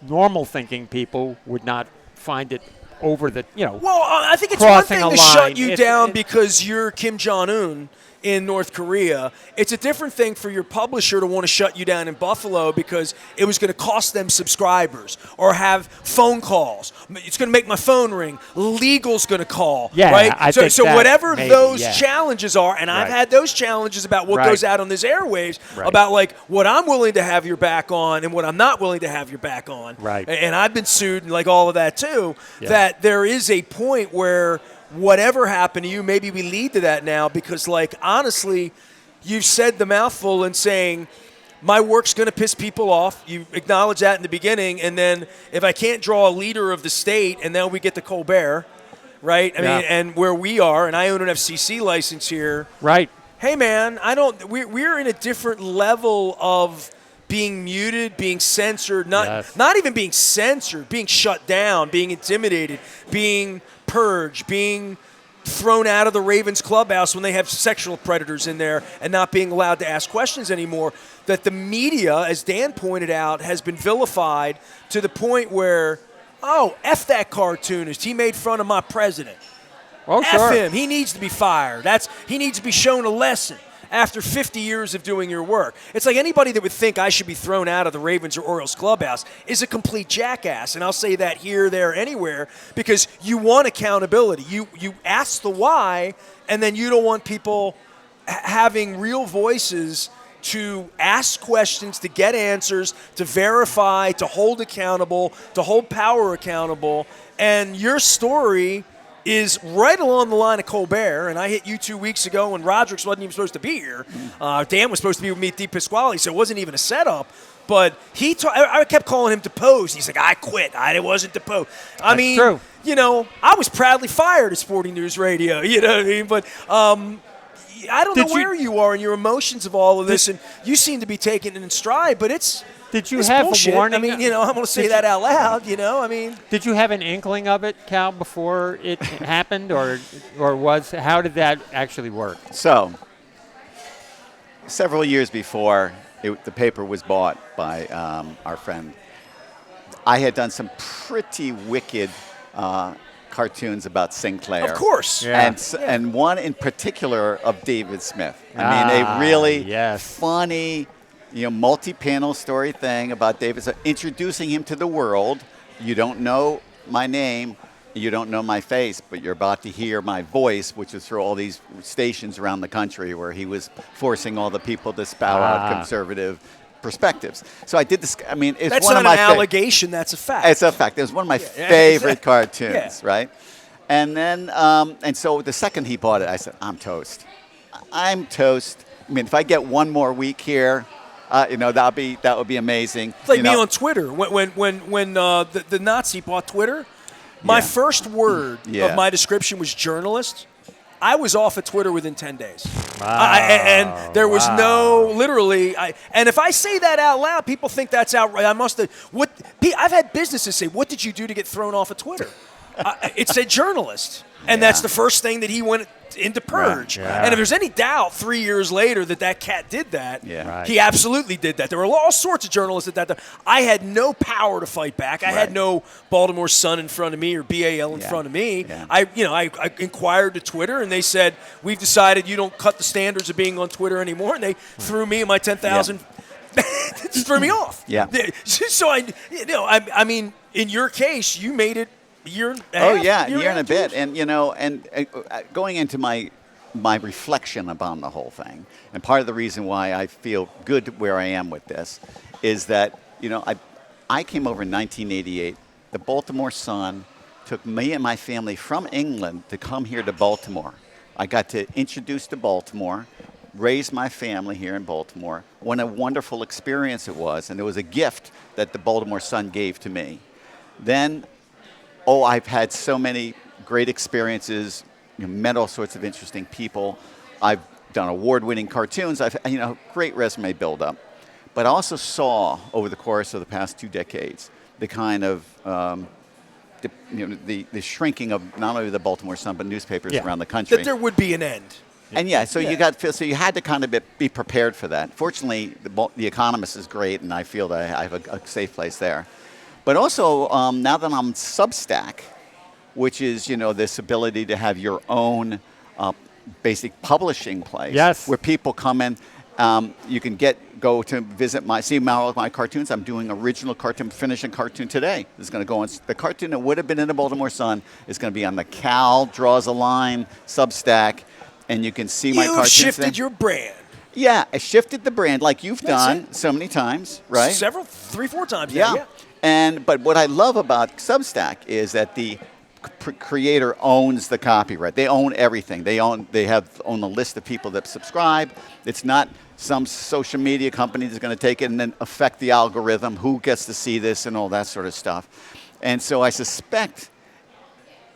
normal thinking people, would not find it over the, Well, I think it's one crossing thing a to line. shut you down because you're Kim Jong-un in North Korea. It's a different thing for your publisher to want to shut you down in Buffalo because it was going to cost them subscribers or have phone calls. It's going to make my phone ring. Legal's going to call. Yeah, right? I so think so that whatever maybe, those yeah. challenges are, and I've Right. had those challenges about what Right. goes out on this airwaves, Right. about what I'm willing to have your back on and what I'm not willing to have your back on. Right. And I've been sued and all of that too, Yeah. that there is a point where whatever happened to you, maybe we lead to that now because, honestly, you've said the mouthful in saying, my work's going to piss people off. You acknowledge that in the beginning, and then if I can't draw a leader of the state, and then we get to Colbert, right? I mean, and where we are, and I own an FCC license here. Right. Hey, man, we're in a different level of being muted, being censored, not even being censored, being shut down, being intimidated, being purged, being thrown out of the Ravens clubhouse when they have sexual predators in there and not being allowed to ask questions anymore. That the media, as Dan pointed out, has been vilified to the point where, F that cartoonist. He made fun of my president. Oh, F sure. him. He needs to be fired. He needs to be shown a lesson after 50 years of doing your work. It's like anybody that would think I should be thrown out of the Ravens or Orioles clubhouse is a complete jackass. And I'll say that here, there, anywhere, because you want accountability. You ask the why, and then you don't want people having real voices to ask questions, to get answers, to verify, to hold accountable, to hold power accountable. And your story is right along the line of Colbert, and I hit you 2 weeks ago when Rodriguez wasn't even supposed to be here. Dan was supposed to be with me at Di Pasquale, so it wasn't even a setup. But I kept calling him deposed. He's like, I quit. It wasn't deposed. I mean, true. I was proudly fired at Sporting News Radio. You know what I mean? But I don't know where you are in your emotions of all of this, and you seem to be taking it in stride. But it's have bullshit. a warning? I mean, I'm going to say that out loud. I mean, did you have an inkling of it, Cal, before it happened, or how did that actually work? So, several years before the paper was bought by our friend, I had done some pretty wicked cartoons about Sinclair. of course. Yeah. And one in particular of David Smith. I mean, a really yes. funny, multi-panel story thing about David Smith, introducing him to the world. You don't know my name, you don't know my face, but you're about to hear my voice, which is through all these stations around the country where he was forcing all the people to spout out conservative perspectives. So I did this. I mean, it's That's one not of my an allegation. That's a fact. It's a fact. It was one of my favorite cartoons, right? And then, and so the second he bought it, I said, I'm toast. I'm toast. I mean, if I get one more week here, that would be amazing. It's like me on Twitter. When the Nazi bought Twitter, my first word of my description was journalist. I was off of Twitter within 10 days. Wow. And there was no, literally, and if I say that out loud, people think that's outright. I've had businesses say, what did you do to get thrown off of Twitter? It said journalist. And that's the first thing that he went into purge. Right. Yeah. And if there's any doubt 3 years later that cat did that, Right. he absolutely did that. There were all sorts of journalists that. I had no power to fight back. I had no Baltimore Sun in front of me or BAL in front of me. Yeah. I inquired to Twitter, and they said, we've decided you don't cut the standards of being on Twitter anymore, and they threw me and my 10,000 just threw me off. Yeah. So I mean, in your case, you made it a year and a half. Oh yeah, a year and a bit, years. and going into my reflection upon the whole thing, and part of the reason why I feel good where I am with this is that I came over in 1988. The Baltimore Sun took me and my family from England to come here to Baltimore. I got to introduce to Baltimore, raise my family here in Baltimore. What a wonderful experience it was, and it was a gift that the Baltimore Sun gave to me. Then I've had so many great experiences, met all sorts of interesting people. I've done award-winning cartoons. I've great resume build-up. But I also saw over the course of the past 2 decades the kind of the shrinking of not only the Baltimore Sun but newspapers around the country. That there would be an end. And you had to kind of be prepared for that. Fortunately, the Economist is great, and I feel that I have a safe place there. But also, now that I'm Substack, which is, this ability to have your own basic publishing place, where people come in, you can go to visit see all of my cartoons. I'm doing original cartoon, finishing cartoon today. This is going to go on. The cartoon that would have been in the Baltimore Sun is going to be on the Cal Draws a Line Substack, and you can see my cartoons. You shifted your brand. Yeah, I shifted the brand like you've done so many times, right? 3-4 times. Yeah. But what I love about Substack is that the creator owns the copyright. They own everything. They own the list of people that subscribe. It's not some social media company that's going to take it and then affect the algorithm, who gets to see this and all that sort of stuff. And so I suspect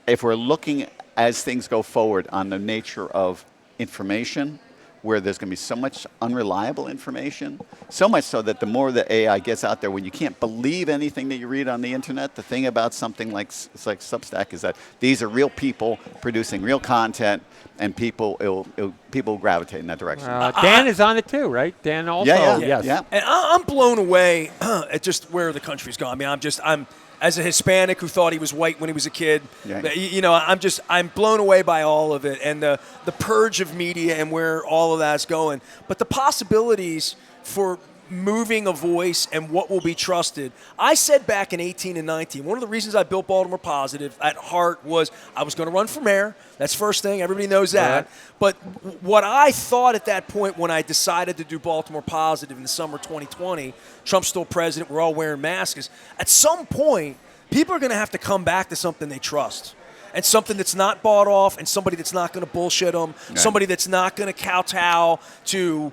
if we're looking as things go forward on the nature of information, where there's going to be so much unreliable information, so much so that the more the AI gets out there, when you can't believe anything that you read on the internet, the thing about something like Substack is that these are real people producing real content, and people will gravitate in that direction. Dan is on it too, right? Dan also. Yeah. And I'm blown away at just where the country's gone. I mean, I'm as a Hispanic who thought he was white when he was a kid, I'm blown away by all of it and the purge of media and where all of that's going. But the possibilities for moving a voice and what will be trusted. I said back in 18 and 19, one of the reasons I built Baltimore Positive at heart was I was going to run for mayor. That's first thing. Everybody knows that. Right. But what I thought at that point when I decided to do Baltimore Positive in the summer 2020, Trump's still president, we're all wearing masks, at some point, people are going to have to come back to something they trust. And something that's not bought off, and somebody that's not going to bullshit them, somebody that's not going to kowtow to.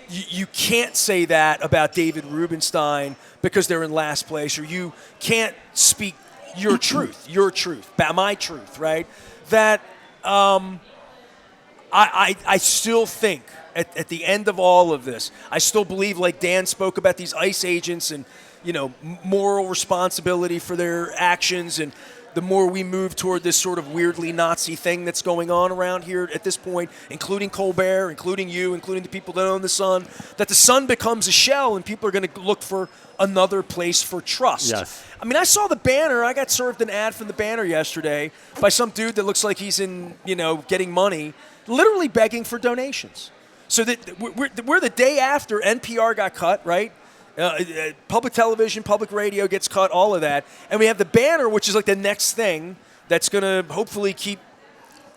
You can't say that about David Rubenstein because they're in last place, or you can't speak your truth, my truth, right? That I still think at the end of all of this, I still believe, like Dan spoke about these ICE agents and moral responsibility for their actions, and the more we move toward this sort of weirdly Nazi thing that's going on around here at this point, including Colbert, including you, including the people that own the Sun, that the Sun becomes a shell and people are going to look for another place for trust. Yes. I mean, I saw the banner. I got served an ad from the banner yesterday by some dude that looks like he's in, getting money, literally begging for donations. So that we're the day after NPR got cut, right? Public television, public radio gets cut, all of that. And we have the banner, which is like the next thing that's going to hopefully keep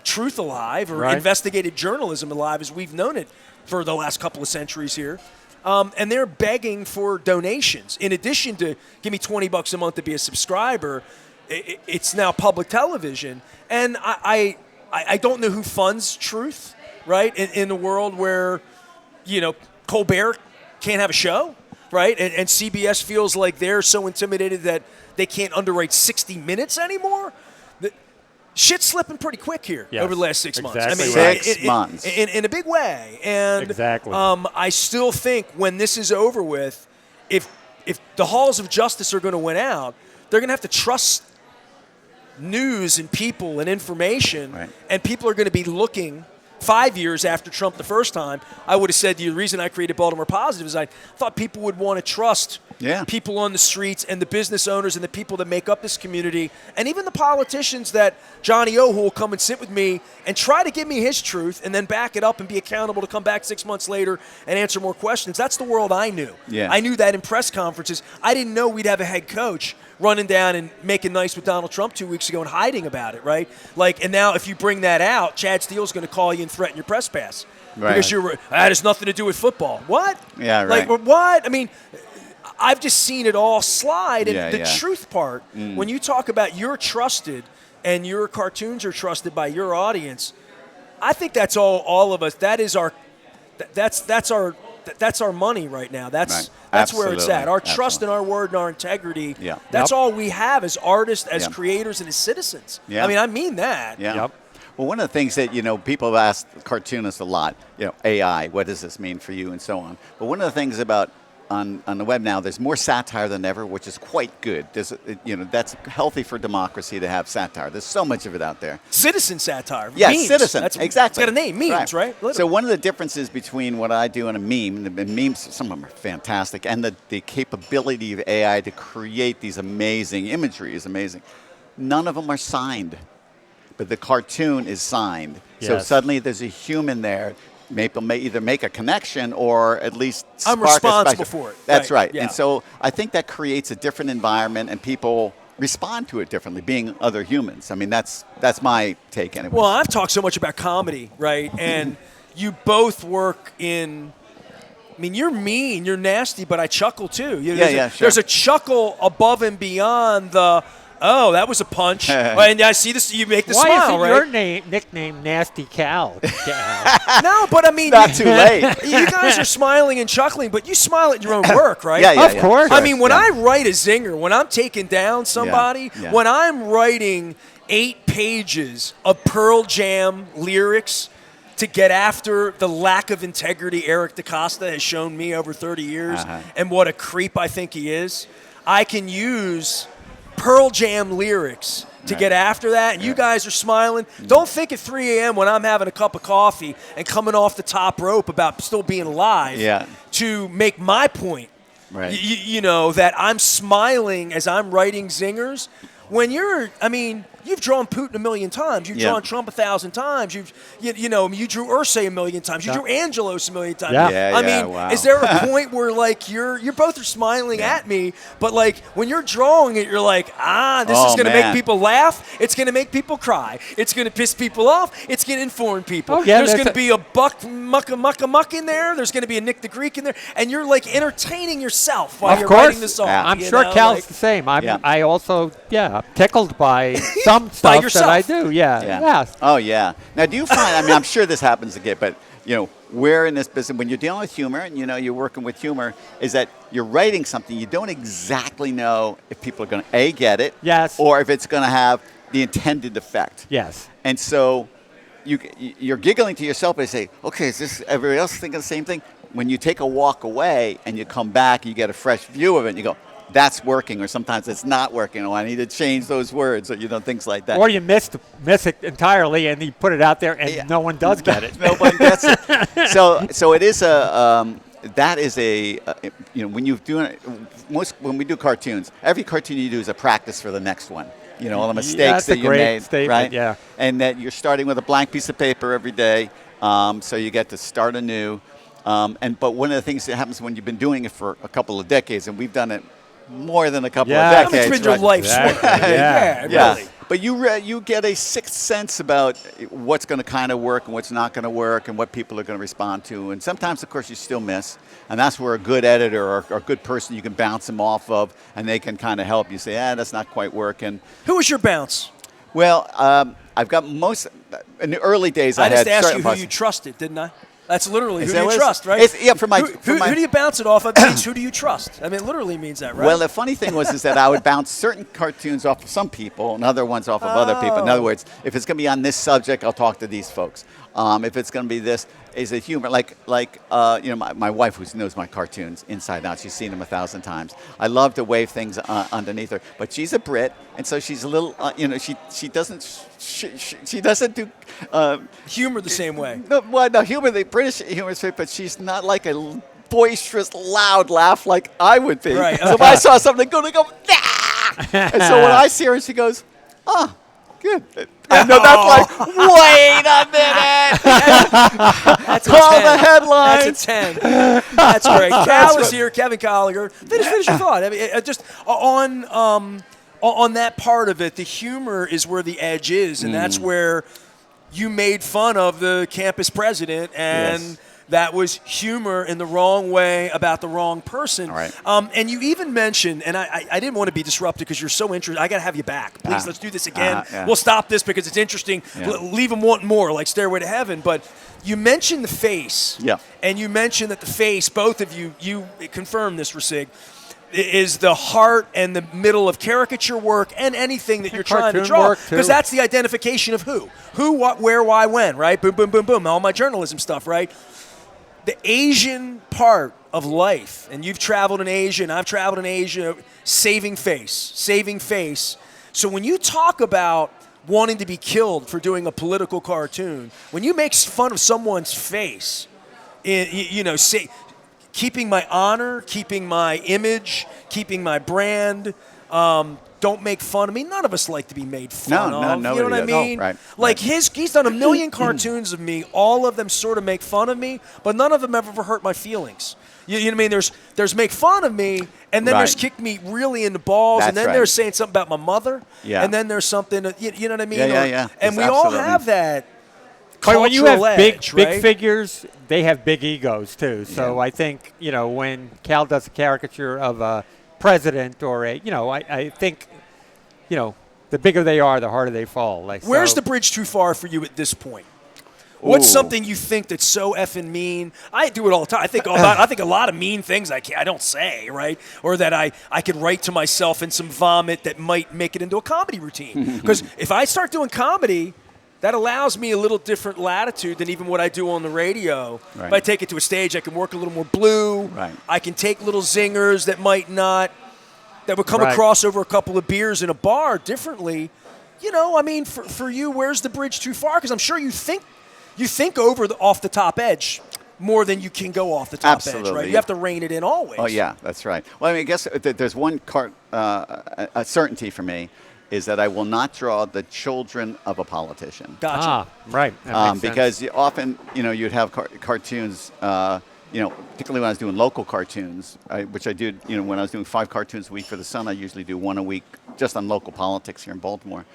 truth alive, or investigative journalism alive as we've known it for the last couple of centuries here. And they're begging for donations. In addition to give me $20 a month to be a subscriber, it's now public television. And I don't know who funds truth, right, in a world where, Colbert can't have a show. Right, and CBS feels like they're so intimidated that they can't underwrite 60 Minutes anymore. Shit's slipping pretty quick here over the last 6 months. Exactly. I mean, right. 6 months in a big way. And exactly. I still think when this is over with, if the halls of justice are going to win out, they're going to have to trust news and people and information, and people are going to be looking. 5 years after Trump the first time, I would have said to you, the reason I created Baltimore Positive is I thought people would want to trust people on the streets and the business owners and the people that make up this community, and even the politicians that Johnny O, who will come and sit with me and try to give me his truth and then back it up and be accountable to come back 6 months later and answer more questions. That's the world I knew. I knew that in press conferences. I didn't know we'd have a head coach running down and making nice with Donald Trump 2 weeks ago and hiding about it, right? And now if you bring that out, Chad Steele's going to call you and threaten your press pass. Because that has nothing to do with football. What? Yeah, right. What? I mean, I've just seen it all slide. And the truth part, when you talk about you're trusted and your cartoons are trusted by your audience, I think that's all of us. That is that's our money right now. That's where it's at. Our trust and our word and our integrity. That's all we have as artists, as creators, and as citizens. I mean, I mean that. Well, one of the things that, people have asked cartoonists a lot, AI, what does this mean for you, and so on. But one of the things about on the web now, there's more satire than ever, which is quite good. That's healthy for democracy to have satire. There's so much of it out there. Citizen satire. Yes, memes. citizen. Exactly. It's got a name, memes, right? So one of the differences between what I do and a meme, and memes, some of them are fantastic, and the capability of AI to create these amazing imagery is amazing. None of them are signed, but the cartoon is signed. So suddenly there's a human there. People may either make a connection or at least I'm responsible for it. That's right. And so I think that creates a different environment, and people respond to it differently, being other humans. I mean, that's my take anyway. Well, I've talked so much about comedy, right? And you both work in. I mean, you're mean, you're nasty, but I chuckle too. Sure. There's a chuckle above and beyond the. Oh, that was a punch. And I see this. You make the Why smile, isn't right? your nickname Nasty Cal? No, but I mean, not too late. You guys are smiling and chuckling, but you smile at your own work, right? Of course. I mean, when I write a zinger, when I'm taking down somebody, when I'm writing 8 pages of Pearl Jam lyrics to get after the lack of integrity Eric DaCosta has shown me over 30 years and what a creep I think he is, I can use Pearl Jam lyrics to get after that, and you guys are smiling. Don't think at 3 a.m. when I'm having a cup of coffee and coming off the top rope about still being alive to make my point. That I'm smiling as I'm writing zingers. when you're, I mean, you've drawn Putin a million times. You've drawn Trump 1,000 times. You know, you drew Ursay a million times. You drew Angelos a million times. Yeah. I mean, wow. is there a point where like you're both are smiling at me, but like when you're drawing it, you're like, this is going to make people laugh. It's going to make people cry. It's going to piss people off. It's going to inform people. Oh, yeah, There's going to be a Buck Muck in there. There's going to be a Nick the Greek in there, and you're like entertaining yourself while you're writing the song. Yeah. I'm you sure know, Cal's like, the same. I also, tickled by some By stuff that I yourself. do. Yeah. Oh, yeah. Now, do you find, I mean, I'm sure this happens again, but, you know, we're in this business, when you're dealing with humor and, you know, you're working with humor, is that you're writing something, you don't exactly know if people are going to, A, get it, Yes. or if it's going to have the intended effect. Yes. And so you're giggling to yourself and say, okay, is this everybody else thinking the same thing? When you take a walk away and you come back, you get a fresh view of it, and you go, that's working, or sometimes it's not working, or I need to change those words, or, you know, things like that. Or you miss it entirely, and you put it out there, and no one does get it. Nobody gets it. So it is that is you know, when you do when we do cartoons, every cartoon you do is a practice for the next one. You know, all the mistakes That's that a you great made, statement, right? yeah. And that you're starting with a blank piece of paper every day, so you get to start anew. But one of the things that happens when you've been doing it for a couple of decades, and we've done it more than a couple of Yeah. decades. It's been your life's work. Exactly. Yeah, Yeah, really. but you get a sixth sense about what's going to kind of work and what's not going to work and what people are going to respond to. And sometimes, of course, you still miss. And that's where a good editor or a good person you can bounce them off of, and they can kind of help you say, that's not quite working. Who was your bounce? Well, I've got most, in the early days I I just had asked certain you who parts- you trusted, didn't I? That's literally Is who that do what you it's- trust, right? it's- yeah, for my- who do you bounce it off of? It means who do you trust? I mean, it literally means that, right? Well, the funny thing is that I would bounce certain cartoons off of some people and other ones off of other people. In other words, if it's going to be on this subject, I'll talk to these folks. If it's going to be this, is it humor? Like you know, my wife, who knows my cartoons inside and out, she's seen them 1,000 times. I love to wave things underneath her, but she's a Brit, and so she's a little, you know, she doesn't do humor the same way. no humor. The British humor is great, but she's not like a boisterous, loud laugh like I would be. Right, So if I saw something good, I go, nah! And so when I see her, she goes, good. I know that's like, wait a minute. That's Call a 10. the headlines. That's a 10. That's great. Cal is here. Kevin Kallaugher. Finish your thought. I mean, just on that part of it, the humor is where the edge is, and that's where you made fun of the campus president, and Yes. that was humor in the wrong way about the wrong person. All right. And you even mentioned, and I didn't want to be disrupted because you're so interested. I got to have you back. Please, let's do this again. Yeah. We'll stop this because it's interesting. Yeah. Leave them wanting more, like Stairway to Heaven. But you mentioned the face. Yeah. And you mentioned that the face, both of you confirmed this, Ricig, is the heart and the middle of caricature work and anything that you're trying to cartoon draw. work, too. Because that's the identification of who. Who, what, where, why, when, right? Boom, boom, boom, boom. All my journalism stuff, right? The Asian part of life, and you've traveled in Asia, and I've traveled in Asia, saving face. So when you talk about wanting to be killed for doing a political cartoon, when you make fun of someone's face, keeping my honor, keeping my image, keeping my brand, don't make fun of me. None of us like to be made fun of. You know nobody what I does. No, mean? right, Like he's done a million cartoons of me. All of them sort of make fun of me, but none of them ever hurt my feelings. You know what I mean? There's make fun of me, and then there's Right. kick me really in the balls, and That's then right. there's saying something about my mother, Yeah. and then there's something, you know what I mean? Yeah. And It's we all absolutely- have that But cultural when you have edge, big right? figures, they have big egos too. So I think, you know, when Cal does a caricature of a president or I think, you know, the bigger they are, the harder they fall. Like, Where's so- the bridge too far for you at this point? What's Ooh. something you think that's so effing mean? I do it all the time. I think a lot of mean things I don't say, right? Or that I could write to myself in some vomit that might make it into a comedy routine. Because if I start doing comedy, that allows me a little different latitude than even what I do on the radio. Right. If I take it to a stage, I can work a little more blue. Right. I can take little zingers that would come Right. across over a couple of beers in a bar differently. You know, I mean, for you, where's the bridge too far? Because I'm sure you think off the top edge more than you can go off the top edge, Absolutely. right? You have to rein it in always. Oh yeah, that's right. Well, I mean, I guess there's one a certainty for me, is that I will not draw the children of a politician. Gotcha. Right. That makes sense. Because often, you'd have cartoons, particularly when I was doing local cartoons, which I did, when I was doing 5 cartoons a week for the Sun, I usually do 1 a week just on local politics here in Baltimore.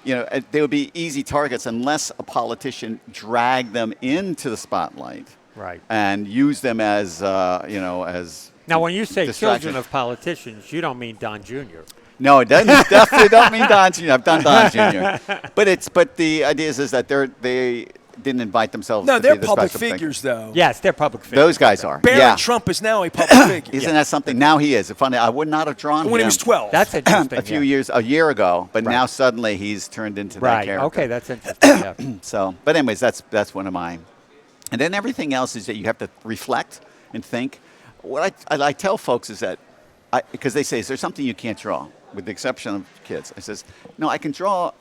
They would be easy targets unless a politician dragged them into the spotlight. Right. And use them as, as Now, when you say distraction. children of politicians, you don't mean Don Jr. No, it doesn't. Definitely don't mean Don Jr. I've done Don Jr. But the idea is that they didn't invite themselves. No, to they're be the public special thing. figures, though. Yes, they're public figures. Those guys are. Barron yeah. Trump is now a public figure. Isn't that something? Now he is. Funny, I would not have drawn him When he was 12. That's interesting. a year ago, but Right. now suddenly he's turned into that right. character. Okay, that's interesting. Yeah. So, but anyways, that's one of mine. And then everything else is that you have to reflect and think. What I tell folks is that, because they say, is there something you can't draw, with the exception of kids? I says, no, I can draw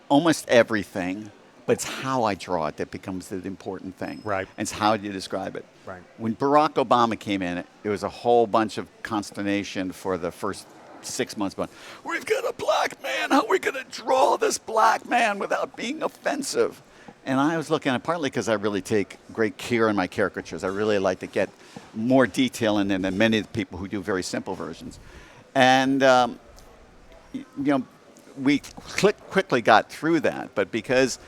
almost everything, but it's how I draw it that becomes the important thing. Right. And it's how you describe it. Right. When Barack Obama came in, it was a whole bunch of consternation for the first 6 months. But we've got a black man. How are we going to draw this black man without being offensive? And I was looking at it partly because I really take great care in my caricatures. I really like to get more detail in them than many of the people who do very simple versions. And, we quickly got through that. But because,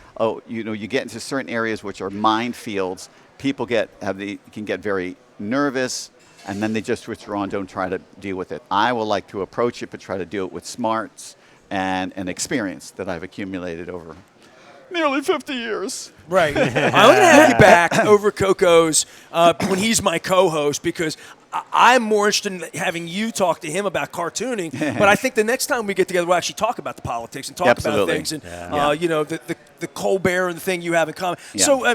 you get into certain areas which are minefields, people can get very nervous, and then they just withdraw and don't try to deal with it. I will like to approach it, but try to do it with smarts and experience that I've accumulated over nearly 50 years. Right. I'm going to have you back over Coco's when he's my co-host, because I'm more interested in having you talk to him about cartooning. But I think the next time we get together, we'll actually talk about the politics and talk about things. And, the Colbert and the thing you have in common. Yeah. So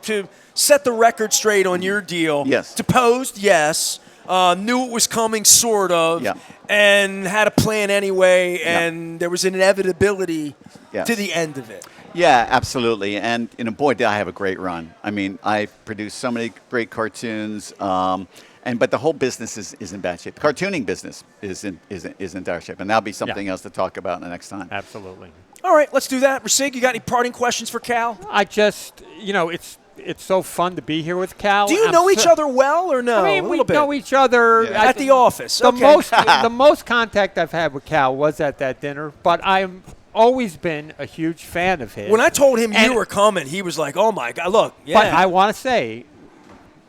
to set the record straight on your deal, Yes. deposed, yes. Knew it was coming, sort of, Yeah. and had a plan anyway, and there was an inevitability Yes. to the end of it. Yeah, absolutely. And boy, did I have a great run. I mean, I produced so many great cartoons, but the whole business is in bad shape. The cartooning business is in dire shape, and that'll be something else to talk about the next time. Absolutely. All right, let's do that. Ricig, you got any parting questions for Cal? I just, it's so fun to be here with Cal. Do you know each other well or no? I mean, a we little bit. know each other At the office. The Okay. most contact I've had with Cal was at that dinner, but I've always been a huge fan of his. When I told him And- you were coming, he was like, "Oh my God, look!" Yeah. But I want to say,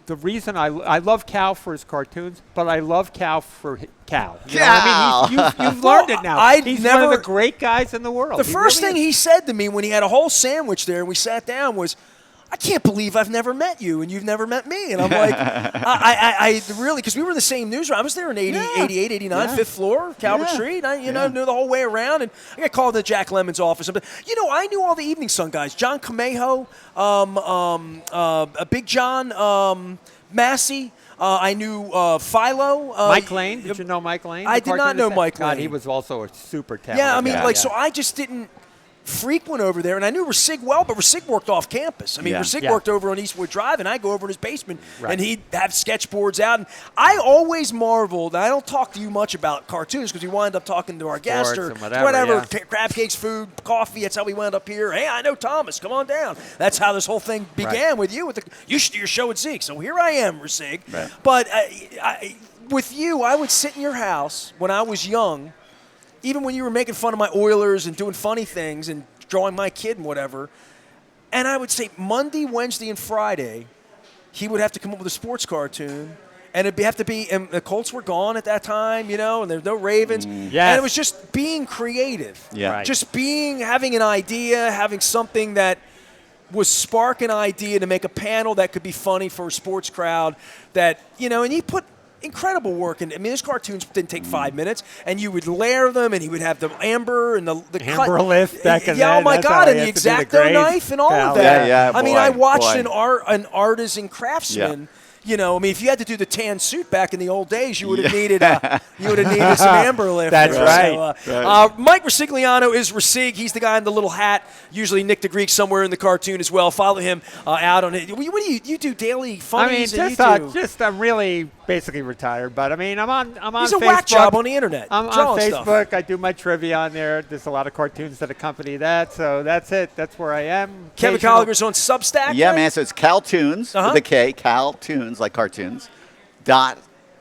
the reason I love Cal for his cartoons, but I love Cal for Cal. You know what I mean? You've learned it now. He's one of the great guys in the world. The first thing he said to me when he had a whole sandwich there and we sat down was, "I can't believe I've never met you and you've never met me." And I'm like, I really, because we were in the same newsroom. I was there in 88, 89, Yeah. 5th floor, Calvert Yeah. Street. I knew the whole way around. And I got called to Jack Lemon's office. But, I knew all the Evening Sun guys. John Camejo, Big John, Massey. I knew Philo. Mike Lane. Did you know Mike Lane? I the did not know cartoonist? Mike God, Lane. he was also a super talented Yeah, I mean, guy. so I just didn't frequent over there, and I knew Ricig well, but Ricig worked off campus. I mean, Yeah. Ricig Yeah. worked over on Eastwood Drive, and I go over in his basement, Right. and he'd have sketchboards out. And I always marveled, and I don't talk to you much about cartoons because we wind up talking to our guest or and whatever, yeah. crab cakes, food, coffee. That's how we wound up here. Hey, I know Thomas. Come on down. That's how this whole thing began with you. You should do your show at Zeke. So here I am, Ricig. Right. But with you, I would sit in your house when I was young, even when you were making fun of my Oilers and doing funny things and drawing my kid and whatever, and I would say Monday, Wednesday, and Friday, he would have to come up with a sports cartoon, and it'd have to be, and the Colts were gone at that time, and there's no Ravens, Yes. and it was just being creative, Yeah. Right. just having an idea, having something that was spark an idea to make a panel that could be funny for a sports crowd, and he put incredible work. And I mean, his cartoons didn't take 5 minutes, and you would layer them, and he would have the amber and the Amber lift back in yeah, there. oh my That's God, how and he the had to do the X-Acto grades. knife and all of Yeah, that. yeah, I mean, I boy, watched boy. an artisan craftsman. I mean, if you had to do the tan suit back in the old days, you would have needed some amber lift. That's there. right. So, Mike Ricigliano is Ricig. He's the guy in the little hat. Usually Nick the Greek somewhere in the cartoon as well. Follow him out on it. What do you do daily I mean, funnies? just and you do? I'm really basically retired, but I mean, I'm on He's a Facebook. whack job on the internet. I'm on drawing Facebook. stuff. I do my trivia on there. There's a lot of cartoons that accompany that, so that's it. That's where I am. Kevin Occasional- Kallaugher's on Substack. Yeah, right? man. So it's Caltoons Uh-huh. with a K, Caltoons like cartoons.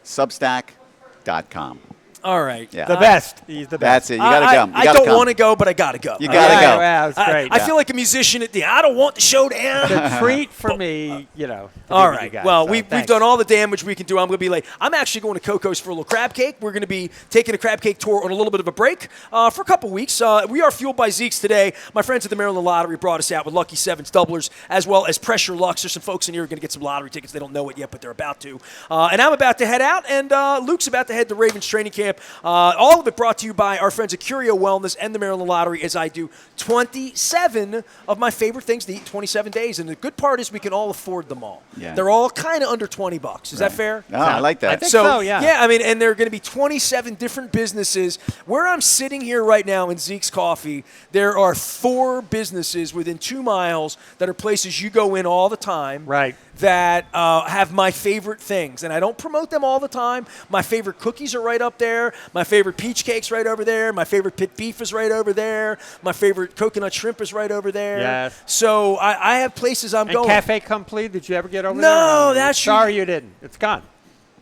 .substack.com. All right. Yeah. The best. He's the best. That's it. You gotta come. I don't want to go, but I gotta go. You gotta go. Yeah, it's great. I feel like a musician at the. I don't want the show to end. The treat for me, to All be with you right. guys, Well, so we've thanks. done all the damage we can do. I'm going to be late. I'm actually going to Coco's for a little crab cake. We're going to be taking a crab cake tour on a little bit of a break for a couple weeks. We are fueled by Zeke's today. My friends at the Maryland Lottery brought us out with Lucky Sevens doublers as well as Pressure Lux. There's some folks in here who are going to get some lottery tickets. They don't know it yet, but they're about to. And I'm about to head out, and Luke's about to head to Ravens training camp. All of it brought to you by our friends at Curio Wellness and the Maryland Lottery as I do 27 of my favorite things to eat in 27 days. And the good part is we can all afford them all. Yeah. They're all kind of under $20. Is that fair? No, I like that. I think so, yeah. Yeah, I mean, and there are going to be 27 different businesses. Where I'm sitting here right now in Zeke's Coffee, there are 4 businesses within 2 miles that are places you go in all the time. Right. That have my favorite things. And I don't promote them all the time. My favorite cookies are right up there. My favorite peach cake's right over there. My favorite pit beef is right over there. My favorite coconut shrimp is right over there. Yes. So I have places I'm And going. Cafe Complete, did you ever get over there? No, that's Sorry you didn't. It's gone.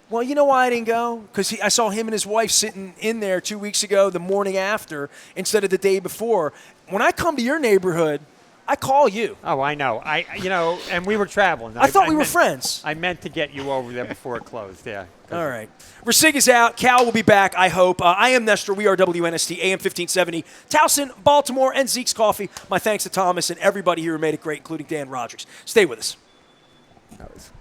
Well, you know why I didn't go? Because I saw him and his wife sitting in there 2 weeks ago, the morning after, instead of the day before. When I come to your neighborhood, I call you. Oh, I know. And we were traveling. I thought we were meant- friends. I meant to get you over there before it closed, yeah. All right. Ricig is out. Cal will be back, I hope. I am Nestor. We are WNST, AM 1570, Towson, Baltimore, and Zeke's Coffee. My thanks to Thomas and everybody here who made it great, including Dan Rogers. Stay with us. That was